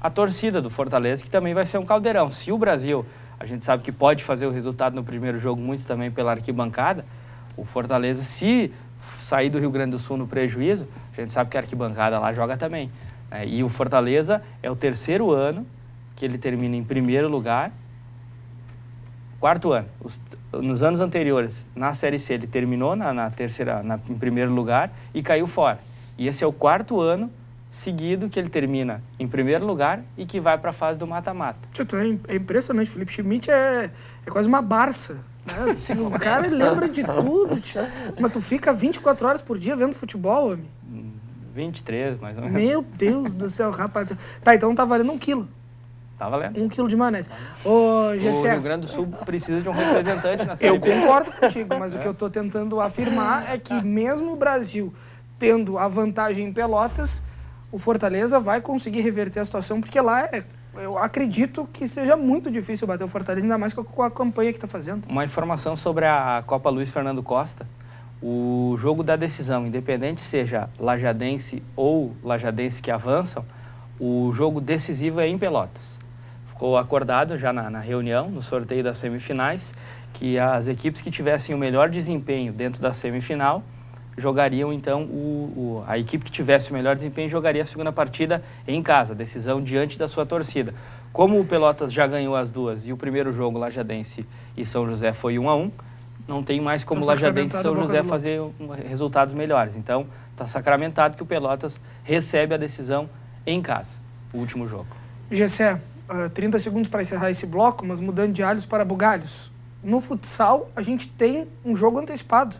a torcida do Fortaleza, que também vai ser um caldeirão. Se o Brasil, a gente sabe que pode fazer o resultado no primeiro jogo muito também pela arquibancada, o Fortaleza, se sair do Rio Grande do Sul no prejuízo, a gente sabe que a arquibancada lá joga também. E o Fortaleza é o terceiro ano que ele termina em primeiro lugar. Quarto ano. Nos anos anteriores, na Série C, ele terminou em primeiro lugar e caiu fora. E esse é o quarto ano seguido que ele termina em primeiro lugar e que vai para a fase do mata-mata. É impressionante, Felipe Schmidt é quase uma Barça, né? O cara lembra de tudo, mas tu fica 24 horas por dia vendo futebol, homem. 23, mais ou menos. Meu Deus do céu, rapaz. Tá, então tá valendo 1 quilo. Tá valendo. 1 quilo de maionese. Ô, Gessé, o Rio Grande do Sul precisa de um representante na Série B. Eu concordo contigo, mas o que eu tô tentando afirmar é que mesmo o Brasil tendo a vantagem em Pelotas, o Fortaleza vai conseguir reverter a situação, porque lá eu acredito que seja muito difícil bater o Fortaleza, ainda mais com a campanha que está fazendo. Uma informação sobre a Copa Luiz Fernando Costa. O jogo da decisão, independente seja lajadense ou lajadense que avançam, o jogo decisivo é em Pelotas. Ficou acordado já na reunião, no sorteio das semifinais, que as equipes que tivessem o melhor desempenho dentro da semifinal jogariam, então, a equipe que tivesse o melhor desempenho jogaria a segunda partida em casa, decisão diante da sua torcida. Como o Pelotas já ganhou as duas e o primeiro jogo, Lajadense e São José, foi 1-1, não tem mais como Lajadense e São José fazer resultados melhores. Então, está sacramentado que o Pelotas recebe a decisão em casa, o último jogo. Gessé, 30 segundos para encerrar esse bloco, mas mudando de alhos para bugalhos. No futsal, a gente tem um jogo antecipado.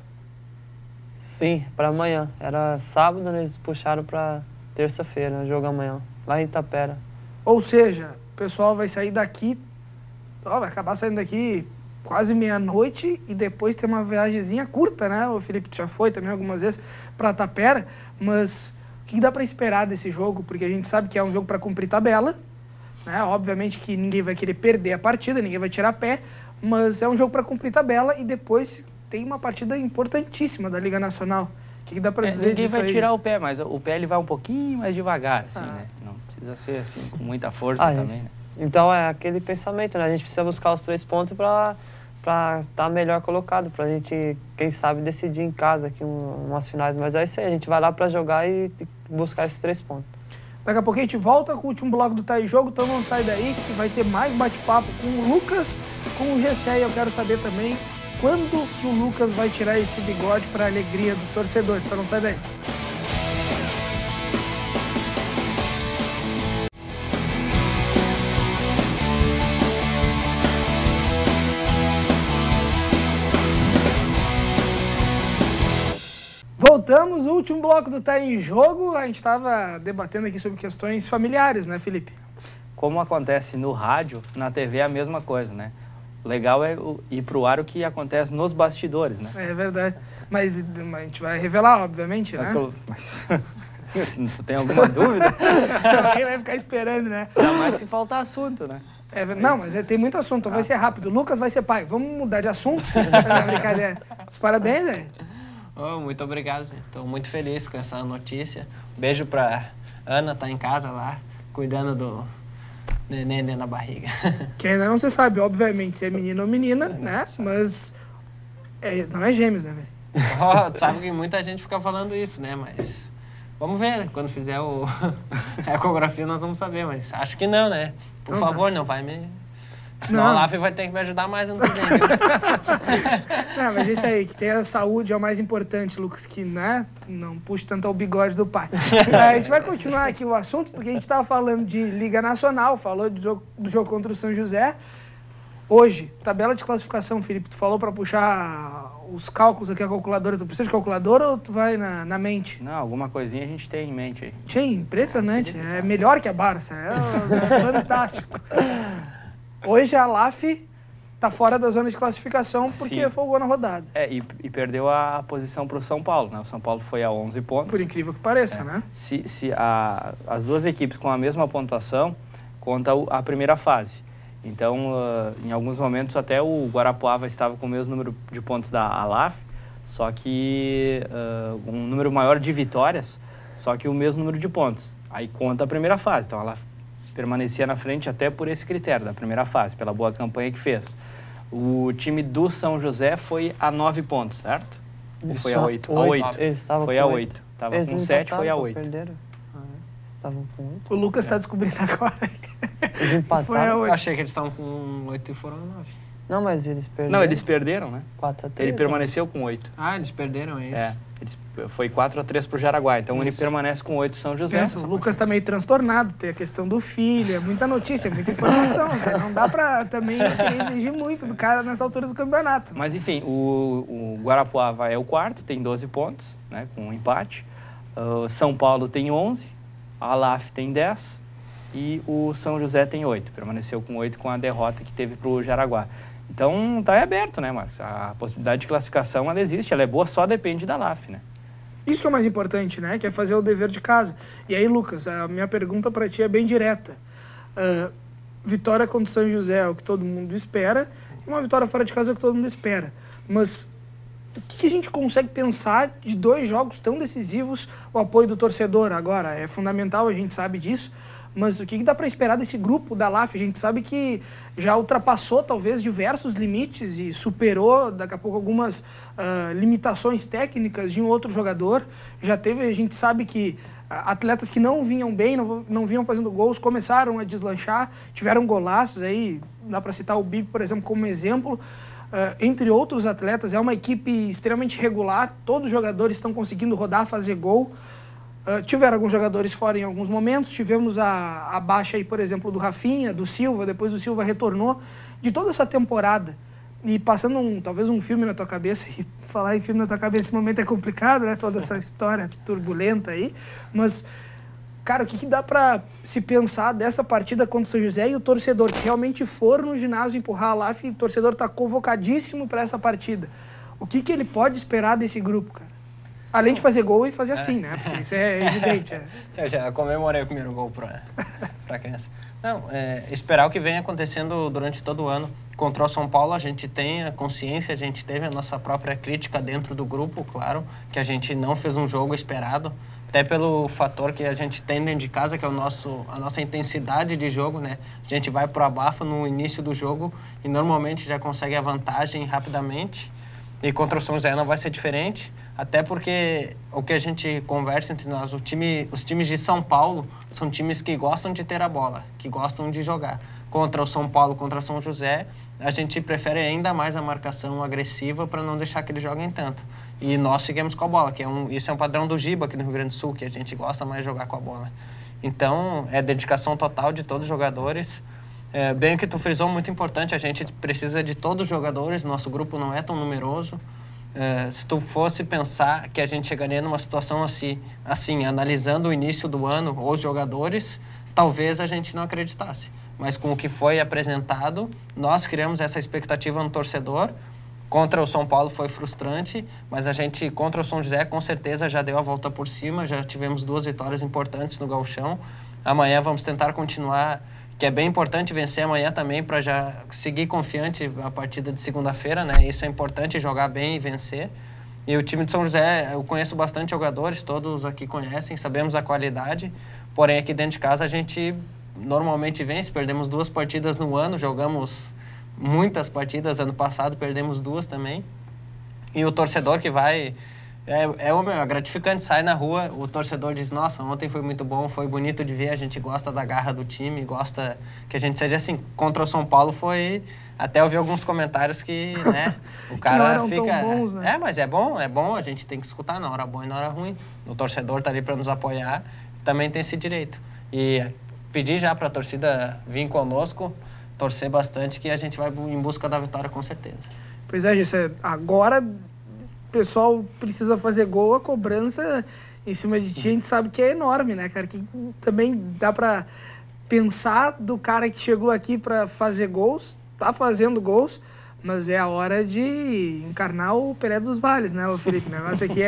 Sim, para amanhã. Era sábado, eles puxaram para terça-feira, o jogo amanhã, lá em Itapera. Ou seja, o pessoal vai sair daqui, vai acabar saindo daqui quase meia-noite e depois ter uma viagemzinha curta, né? O Felipe já foi também algumas vezes para Itapera, mas o que dá para esperar desse jogo? Porque a gente sabe que é um jogo para cumprir tabela, né? Obviamente que ninguém vai querer perder a partida, ninguém vai tirar pé, mas é um jogo para cumprir tabela e depois tem uma partida importantíssima da Liga Nacional. O que dá para dizer disso aí? Ninguém vai tirar o pé, mas o pé ele vai um pouquinho mais devagar, assim, né? Não precisa ser assim, com muita força também, né? Então é aquele pensamento, né? A gente precisa buscar os 3 pontos para estar melhor colocado, para a gente, quem sabe, decidir em casa aqui umas finais. Mas é isso aí, a gente vai lá para jogar e buscar esses 3 pontos. Daqui a pouco a gente volta com o último bloco do Tá em Jogo, então não sai daí que vai ter mais bate-papo com o Lucas, com o Gessé, e eu quero saber também quando que o Lucas vai tirar esse bigode para a alegria do torcedor. Então não sai daí. Voltamos, o último bloco do Tá em Jogo. A gente estava debatendo aqui sobre questões familiares, né, Felipe? Como acontece no rádio, na TV é a mesma coisa, né? O legal é ir pro ar o que acontece nos bastidores, né? É verdade. Mas a gente vai revelar, obviamente, né? Mas tu tem alguma dúvida? Alguém vai ficar esperando, né? Ainda mais se faltar assunto, né? Não, mas tem muito assunto, então vai ser rápido. O Lucas vai ser pai. Vamos mudar de assunto? Não, brincadeira. Os parabéns, velho. Muito obrigado, gente. Estou muito feliz com essa notícia. Beijo pra Ana, tá em casa lá, cuidando do neném dentro da barriga. Que ainda não se sabe, obviamente, se é menino ou menina, né? Mas não é gêmeos, né, velho? Sabe que muita gente fica falando isso, né? Mas vamos ver, né? Quando fizer a ecografia nós vamos saber, mas acho que não, né? Por favor, não vai me... Senão a LAF vai ter que me ajudar mais ano que vem. Não, mas isso aí, que ter a saúde é o mais importante, Lucas, que, né, não puxe tanto ao bigode do pai. A gente vai continuar aqui o assunto, porque a gente estava falando de Liga Nacional, falou do jogo contra o São José. Hoje, tabela de classificação, Felipe, tu falou para puxar os cálculos aqui, a calculadora. Tu precisa de calculadora ou tu vai na mente? Não, alguma coisinha a gente tem em mente aí. Tchê, impressionante, é melhor que a Barça, é fantástico. Hoje a LAF tá fora da zona de classificação porque Sim. folgou na rodada. E perdeu a posição para o São Paulo, né? O São Paulo foi a 11 pontos. Por incrível que pareça, né? Se as duas equipes com a mesma pontuação, conta a primeira fase. Então, em alguns momentos, até o Guarapuava estava com o mesmo número de pontos da Alaf, só que um número maior de vitórias, só que o mesmo número de pontos. Aí conta a primeira fase. Então, ela permanecia na frente até por esse critério da primeira fase, pela boa campanha que fez. O time do São José foi a 9 pontos, certo? Ou foi a 8? A 8. Foi a 8. Estava com 7, foi a 8. Perderam. Estavam com 8. O Lucas está descobrindo agora. Eles empataram. Eu achei que eles estavam com 8 e foram a 9. Não, mas eles perderam. Não, eles perderam, né? 4-3. Ele permaneceu com 8. Ah, eles perderam, é isso? Foi 4-3 para o Jaraguá. Então ele permanece com 8 São José. Pensa, o Lucas está meio transtornado, tem a questão do filho, é muita notícia, é muita informação. Né? Não dá para também exigir muito do cara nessa altura do campeonato. Mas enfim, o Guarapuava é o quarto, tem 12 pontos, né, com um empate. São Paulo tem 11, a Alaf tem 10 e o São José tem 8. Permaneceu com 8 com a derrota que teve para o Jaraguá. Então tá aberto, né, Marcos? A possibilidade de classificação, ela existe, ela é boa, só depende da Alaf, né? Isso que é o mais importante, né? Que é fazer o dever de casa. E aí, Lucas, a minha pergunta para ti é bem direta. Vitória contra o São José é o que todo mundo espera, e uma vitória fora de casa é o que todo mundo espera. Mas o que a gente consegue pensar de 2 jogos tão decisivos? O apoio do torcedor agora é fundamental, a gente sabe disso. Mas o que dá para esperar desse grupo da LAF? A gente sabe que já ultrapassou talvez diversos limites e superou daqui a pouco algumas limitações técnicas de um outro jogador. Já teve, a gente sabe que atletas que não vinham bem, não vinham fazendo gols, começaram a deslanchar, tiveram golaços aí, dá para citar o Bip, por exemplo, como exemplo. Entre outros atletas, é uma equipe extremamente regular, todos os jogadores estão conseguindo rodar, fazer gol. Tiveram alguns jogadores fora em alguns momentos, tivemos a baixa aí, por exemplo, do Rafinha, do Silva, depois o Silva retornou, de toda essa temporada. E passando talvez um filme na tua cabeça, e falar em filme na tua cabeça nesse momento é complicado, né? Toda essa história turbulenta aí, mas, cara, o que dá para se pensar dessa partida contra o São José e o torcedor que realmente for no ginásio empurrar a LAF, e o torcedor está convocadíssimo para essa partida. O que ele pode esperar desse grupo, cara? Além de fazer gol e fazer assim, né? Porque isso é evidente. Eu já comemorei o primeiro gol para a criança. Não, esperar o que vem acontecendo durante todo o ano. Contra o São Paulo, a gente tem a consciência, a gente teve a nossa própria crítica dentro do grupo, claro, que a gente não fez um jogo esperado, até pelo fator que a gente tem dentro de casa, que é a nossa intensidade de jogo, né? A gente vai pro abafa no início do jogo e normalmente já consegue a vantagem rapidamente. E contra o São José não vai ser diferente, até porque o que a gente conversa entre nós, os times de São Paulo são times que gostam de ter a bola, que gostam de jogar. Contra o São Paulo, contra o São José, a gente prefere ainda mais a marcação agressiva para não deixar que eles joguem tanto. E nós seguimos com a bola, que isso é um padrão do Giba aqui no Rio Grande do Sul, que a gente gosta mais de jogar com a bola. Então, é dedicação total de todos os jogadores. Bem o que tu frisou, muito importante, a gente precisa de todos os jogadores, nosso grupo não é tão numeroso. Se tu fosse pensar que a gente chegaria numa situação assim, analisando o início do ano, os jogadores, talvez a gente não acreditasse. Mas com o que foi apresentado, nós criamos essa expectativa no torcedor. Contra o São Paulo foi frustrante, mas a gente, contra o São José, com certeza já deu a volta por cima, já tivemos 2 vitórias importantes no Gauchão. Amanhã vamos tentar continuar, que é bem importante vencer amanhã também para já seguir confiante a partida de segunda-feira, né? Isso é importante, jogar bem e vencer. E o time de São José, eu conheço bastante jogadores, todos aqui conhecem, sabemos a qualidade, porém aqui dentro de casa a gente normalmente vence, perdemos 2 partidas no ano, jogamos muitas partidas, ano passado perdemos 2 também. E o torcedor que vai... É gratificante, sai na rua, o torcedor diz, nossa, ontem foi muito bom, foi bonito de ver, a gente gosta da garra do time, gosta que a gente seja assim. Contra o São Paulo foi... Até eu vi alguns comentários que, né, o cara não fica... Tão bons, né? Mas é bom, a gente tem que escutar na hora boa e na hora ruim. O torcedor tá ali para nos apoiar, também tem esse direito. E pedir já para a torcida vir conosco, torcer bastante, que a gente vai em busca da vitória com certeza. Pois é, Gessé, agora o pessoal precisa fazer gol, a cobrança em cima de ti, a gente sabe que é enorme, né, cara? Que também dá para pensar do cara que chegou aqui para fazer gols, tá fazendo gols, mas é a hora de encarnar o Pelé dos Vales, né, o Felipe? O negócio aqui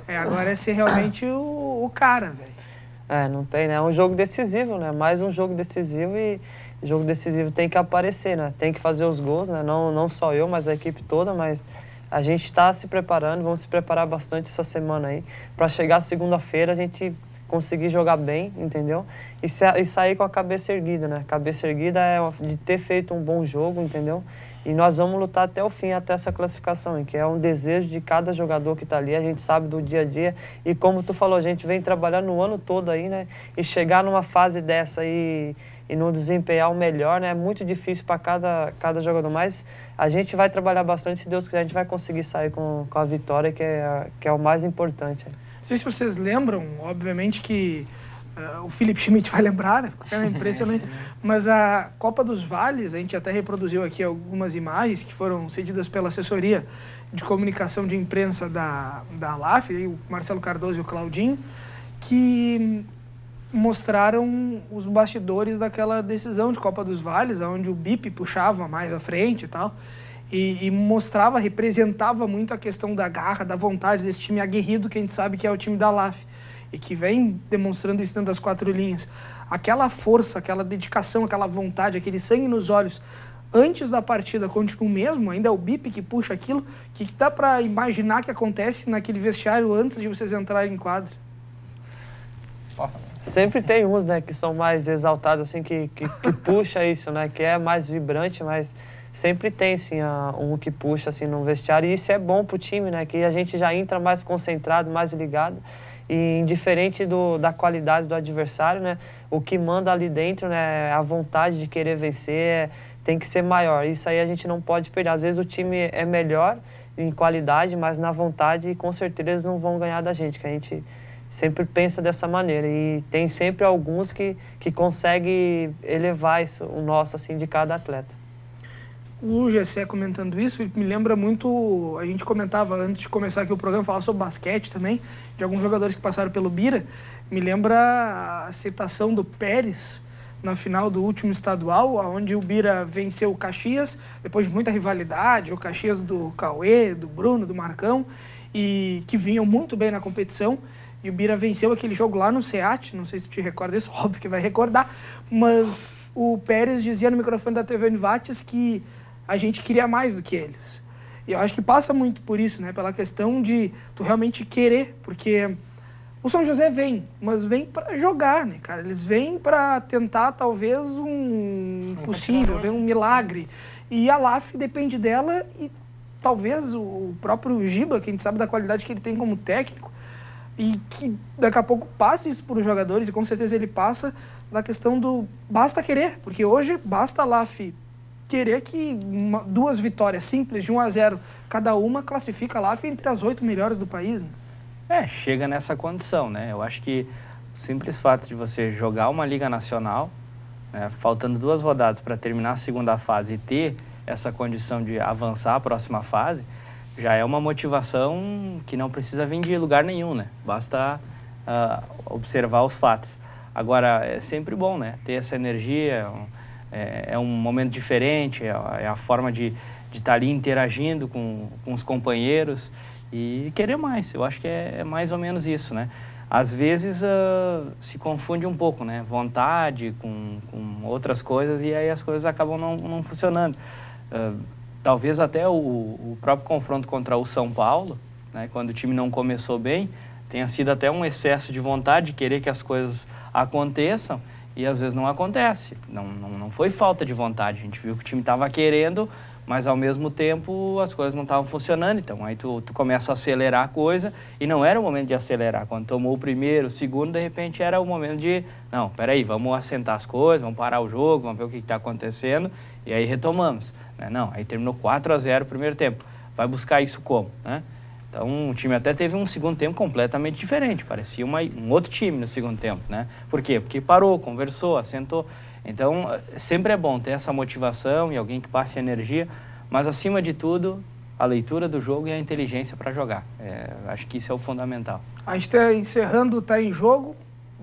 agora é ser realmente o cara, velho. Não tem, né? É um jogo decisivo, né? Mais um jogo decisivo e jogo decisivo tem que aparecer, né? Tem que fazer os gols, né? Não só eu, mas a equipe toda, mas a gente está se preparando, vamos se preparar bastante essa semana aí, para chegar segunda-feira a gente conseguir jogar bem, entendeu? E sair com a cabeça erguida, né? Cabeça erguida é de ter feito um bom jogo, entendeu? E nós vamos lutar até o fim, até essa classificação, que é um desejo de cada jogador que está ali, a gente sabe do dia a dia. E como tu falou, a gente vem trabalhando o ano todo aí, né? E chegar numa fase dessa e não desempenhar o melhor, né? É muito difícil para cada jogador, mas a gente vai trabalhar bastante, se Deus quiser, a gente vai conseguir sair com a vitória, que é o mais importante. Não sei se vocês lembram, obviamente que o Felipe Schmidt vai lembrar, né? Porque é impressionante, mas a Copa dos Vales, a gente até reproduziu aqui algumas imagens que foram cedidas pela assessoria de comunicação de imprensa da LAF, o Marcelo Cardoso e o Claudinho, que mostraram os bastidores daquela decisão de Copa dos Vales, onde o BIP puxava mais à frente e tal, e mostrava, representava muito a questão da garra, da vontade desse time aguerrido, que a gente sabe que é o time da LAF, e que vem demonstrando isso dentro das 4 linhas. Aquela força, aquela dedicação, aquela vontade, aquele sangue nos olhos, antes da partida continua o mesmo, ainda é o BIP que puxa aquilo, que dá para imaginar que acontece naquele vestiário antes de vocês entrarem em quadra? Sempre tem uns, né, que são mais exaltados, assim, que puxa isso, né, que é mais vibrante, mas sempre tem, assim, um que puxa, assim, no vestiário, e isso é bom pro time, né, que a gente já entra mais concentrado, mais ligado, e indiferente da qualidade do adversário, né, o que manda ali dentro, né, a vontade de querer vencer tem que ser maior, isso aí a gente não pode perder. Às vezes o time é melhor em qualidade, mas na vontade, com certeza eles não vão ganhar da gente, que a gente sempre pensa dessa maneira, e tem sempre alguns que conseguem elevar isso, o nosso, assim, de cada atleta. O Gessé comentando isso, me lembra muito, a gente comentava antes de começar aqui o programa, falar sobre basquete também, de alguns jogadores que passaram pelo Bira, me lembra a citação do Pérez na final do último estadual, onde o Bira venceu o Caxias, depois de muita rivalidade, o Caxias do Cauê, do Bruno, do Marcão, e que vinham muito bem na competição, e o Bira venceu aquele jogo lá no SEAT, não sei se te recorda isso, óbvio que vai recordar, mas o Pérez dizia no microfone da TV Univates que a gente queria mais do que eles. E eu acho que passa muito por isso, né? Pela questão de tu realmente querer, porque o São José vem, mas vem para jogar, né, cara? Eles vêm para tentar, talvez, um impossível, vem um milagre. E a LAF depende dela e talvez o próprio Giba, que a gente sabe da qualidade que ele tem como técnico, e que daqui a pouco passe isso para os jogadores, e com certeza ele passa, da questão do basta querer, porque hoje basta a LAF querer que 2 vitórias simples de 1-0 cada uma classifica a LAF entre as 8 melhores do país, né? Chega nessa condição, né? Eu acho que o simples fato de você jogar uma Liga Nacional, né, faltando 2 rodadas para terminar a segunda fase e ter essa condição de avançar a próxima fase, já é uma motivação que não precisa vir de lugar nenhum, né? Basta observar os fatos. Agora, é sempre bom, né? Ter essa energia, é um momento diferente, é a forma de estar ali interagindo com os companheiros e querer mais. Eu acho que é mais ou menos isso, né? Às vezes se confunde um pouco, né? Vontade com outras coisas, e aí as coisas acabam não funcionando. Talvez até o próprio confronto contra o São Paulo, né? Quando o time não começou bem, tenha sido até um excesso de vontade, de querer que as coisas aconteçam, e às vezes não acontece. Não foi falta de vontade, a gente viu que o time estava querendo, mas ao mesmo tempo as coisas não estavam funcionando. Então aí tu começa a acelerar a coisa, e não era o momento de acelerar. Quando tomou o primeiro, o segundo, de repente era o momento de, não, peraí, vamos assentar as coisas, vamos parar o jogo, vamos ver o que está acontecendo, e aí retomamos, né? Não, aí terminou 4-0 o primeiro tempo. Vai buscar isso como, né? Então o time até teve um segundo tempo completamente diferente, parecia um outro time no segundo tempo, né? Por quê? Porque parou, conversou, assentou. Então sempre é bom ter essa motivação e alguém que passe energia, mas acima de tudo a leitura do jogo e a inteligência para jogar. Acho que isso é o fundamental. A gente está encerrando, está em jogo,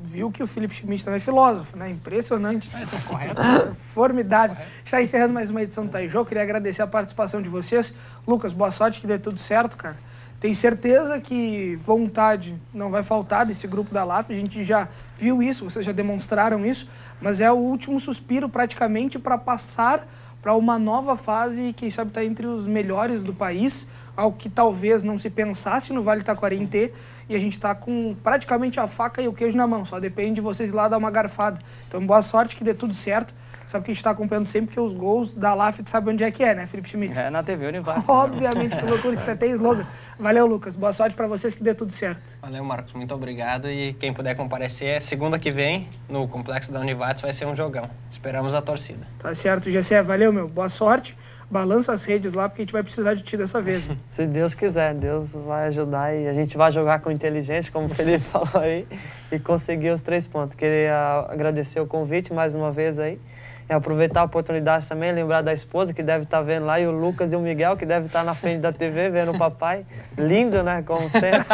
viu que o Felipe Schmidt também é filósofo, né? Impressionante. Correto. Formidável. Está encerrando mais uma edição do Tá em Jogo. Queria agradecer a participação de vocês. Lucas, boa sorte, que dê tudo certo, cara. Tenho certeza que vontade não vai faltar desse grupo da LAF. A gente já viu isso, vocês já demonstraram isso, mas é o último suspiro praticamente para passar para uma nova fase, quem sabe está entre os melhores do país, algo que talvez não se pensasse no Vale Taquarim ter, e a gente está com praticamente a faca e o queijo na mão, só depende de vocês ir lá dar uma garfada. Então, boa sorte, que dê tudo certo. Sabe que a gente está acompanhando sempre, porque os gols da LAF, tu sabe onde é que é, né, Felipe Schmidt? É na TV Univates. Obviamente, que loucura, isso tem slogan. Valeu, Lucas. Boa sorte para vocês, que dê tudo certo. Valeu, Marcos. Muito obrigado. E quem puder comparecer, segunda que vem, no Complexo da Univates, vai ser um jogão. Esperamos a torcida. Tá certo, Gessé. Valeu, meu. Boa sorte. Balança as redes lá, porque a gente vai precisar de ti dessa vez. Se Deus quiser, Deus vai ajudar e a gente vai jogar com inteligência, como o Felipe falou aí, e conseguir os 3 pontos. Queria agradecer o convite mais uma vez aí. E aproveitar a oportunidade também, lembrar da esposa que deve estar vendo lá, e o Lucas e o Miguel, que deve estar na frente da TV vendo o papai. Lindo, né? Como sempre.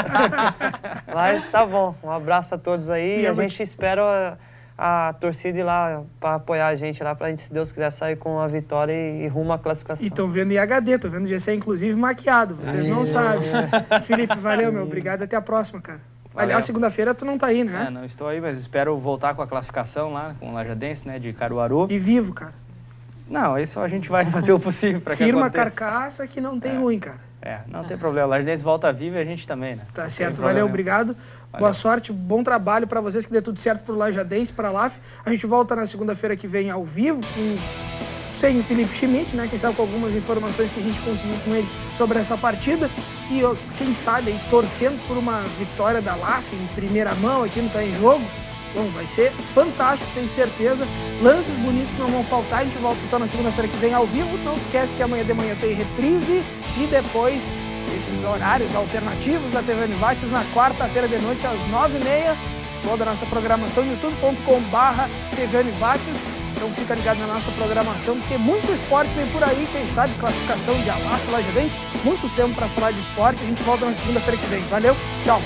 Mas tá bom. Um abraço a todos aí. E a gente espera a torcida ir lá para apoiar a gente lá, pra gente, se Deus quiser, sair com a vitória e rumo à classificação. E estão vendo em HD, tô vendo o GC, inclusive, maquiado. Vocês não sabem. Felipe, valeu, meu. Obrigado. Até a próxima, cara. Valeu. Aliás, segunda-feira tu não tá aí, né? Não estou aí, mas espero voltar com a classificação lá, com o Lajadense, né, de Caruaru. E vivo, cara. Não, isso a gente vai fazer o possível para que aconteça. Firma carcaça que não tem ruim, cara. Não tem problema. O Lajadense volta vivo e a gente também, né? Tá certo. Valeu, obrigado. Boa sorte, bom trabalho para vocês, que dê tudo certo pro Lajadense, pra LAF. A gente volta na segunda-feira que vem ao vivo, sem o Felipe Schmidt, né? Quem sabe com algumas informações que a gente conseguiu com ele sobre essa partida. E quem sabe aí, torcendo por uma vitória da LAF em primeira mão aqui no Tá em Jogo. Bom, vai ser fantástico, tenho certeza. Lances bonitos não vão faltar. A gente volta então na segunda-feira que vem ao vivo. Não esquece que amanhã de manhã tem reprise e depois esses horários alternativos da TV Univates na quarta-feira de noite às 9h30. Toda a nossa programação youtube.com/TV Univates. Então fica ligado na nossa programação, porque muito esporte vem por aí, quem sabe classificação de LAF, Lajadense, muito tempo para falar de esporte. A gente volta na segunda-feira que vem. Valeu, tchau!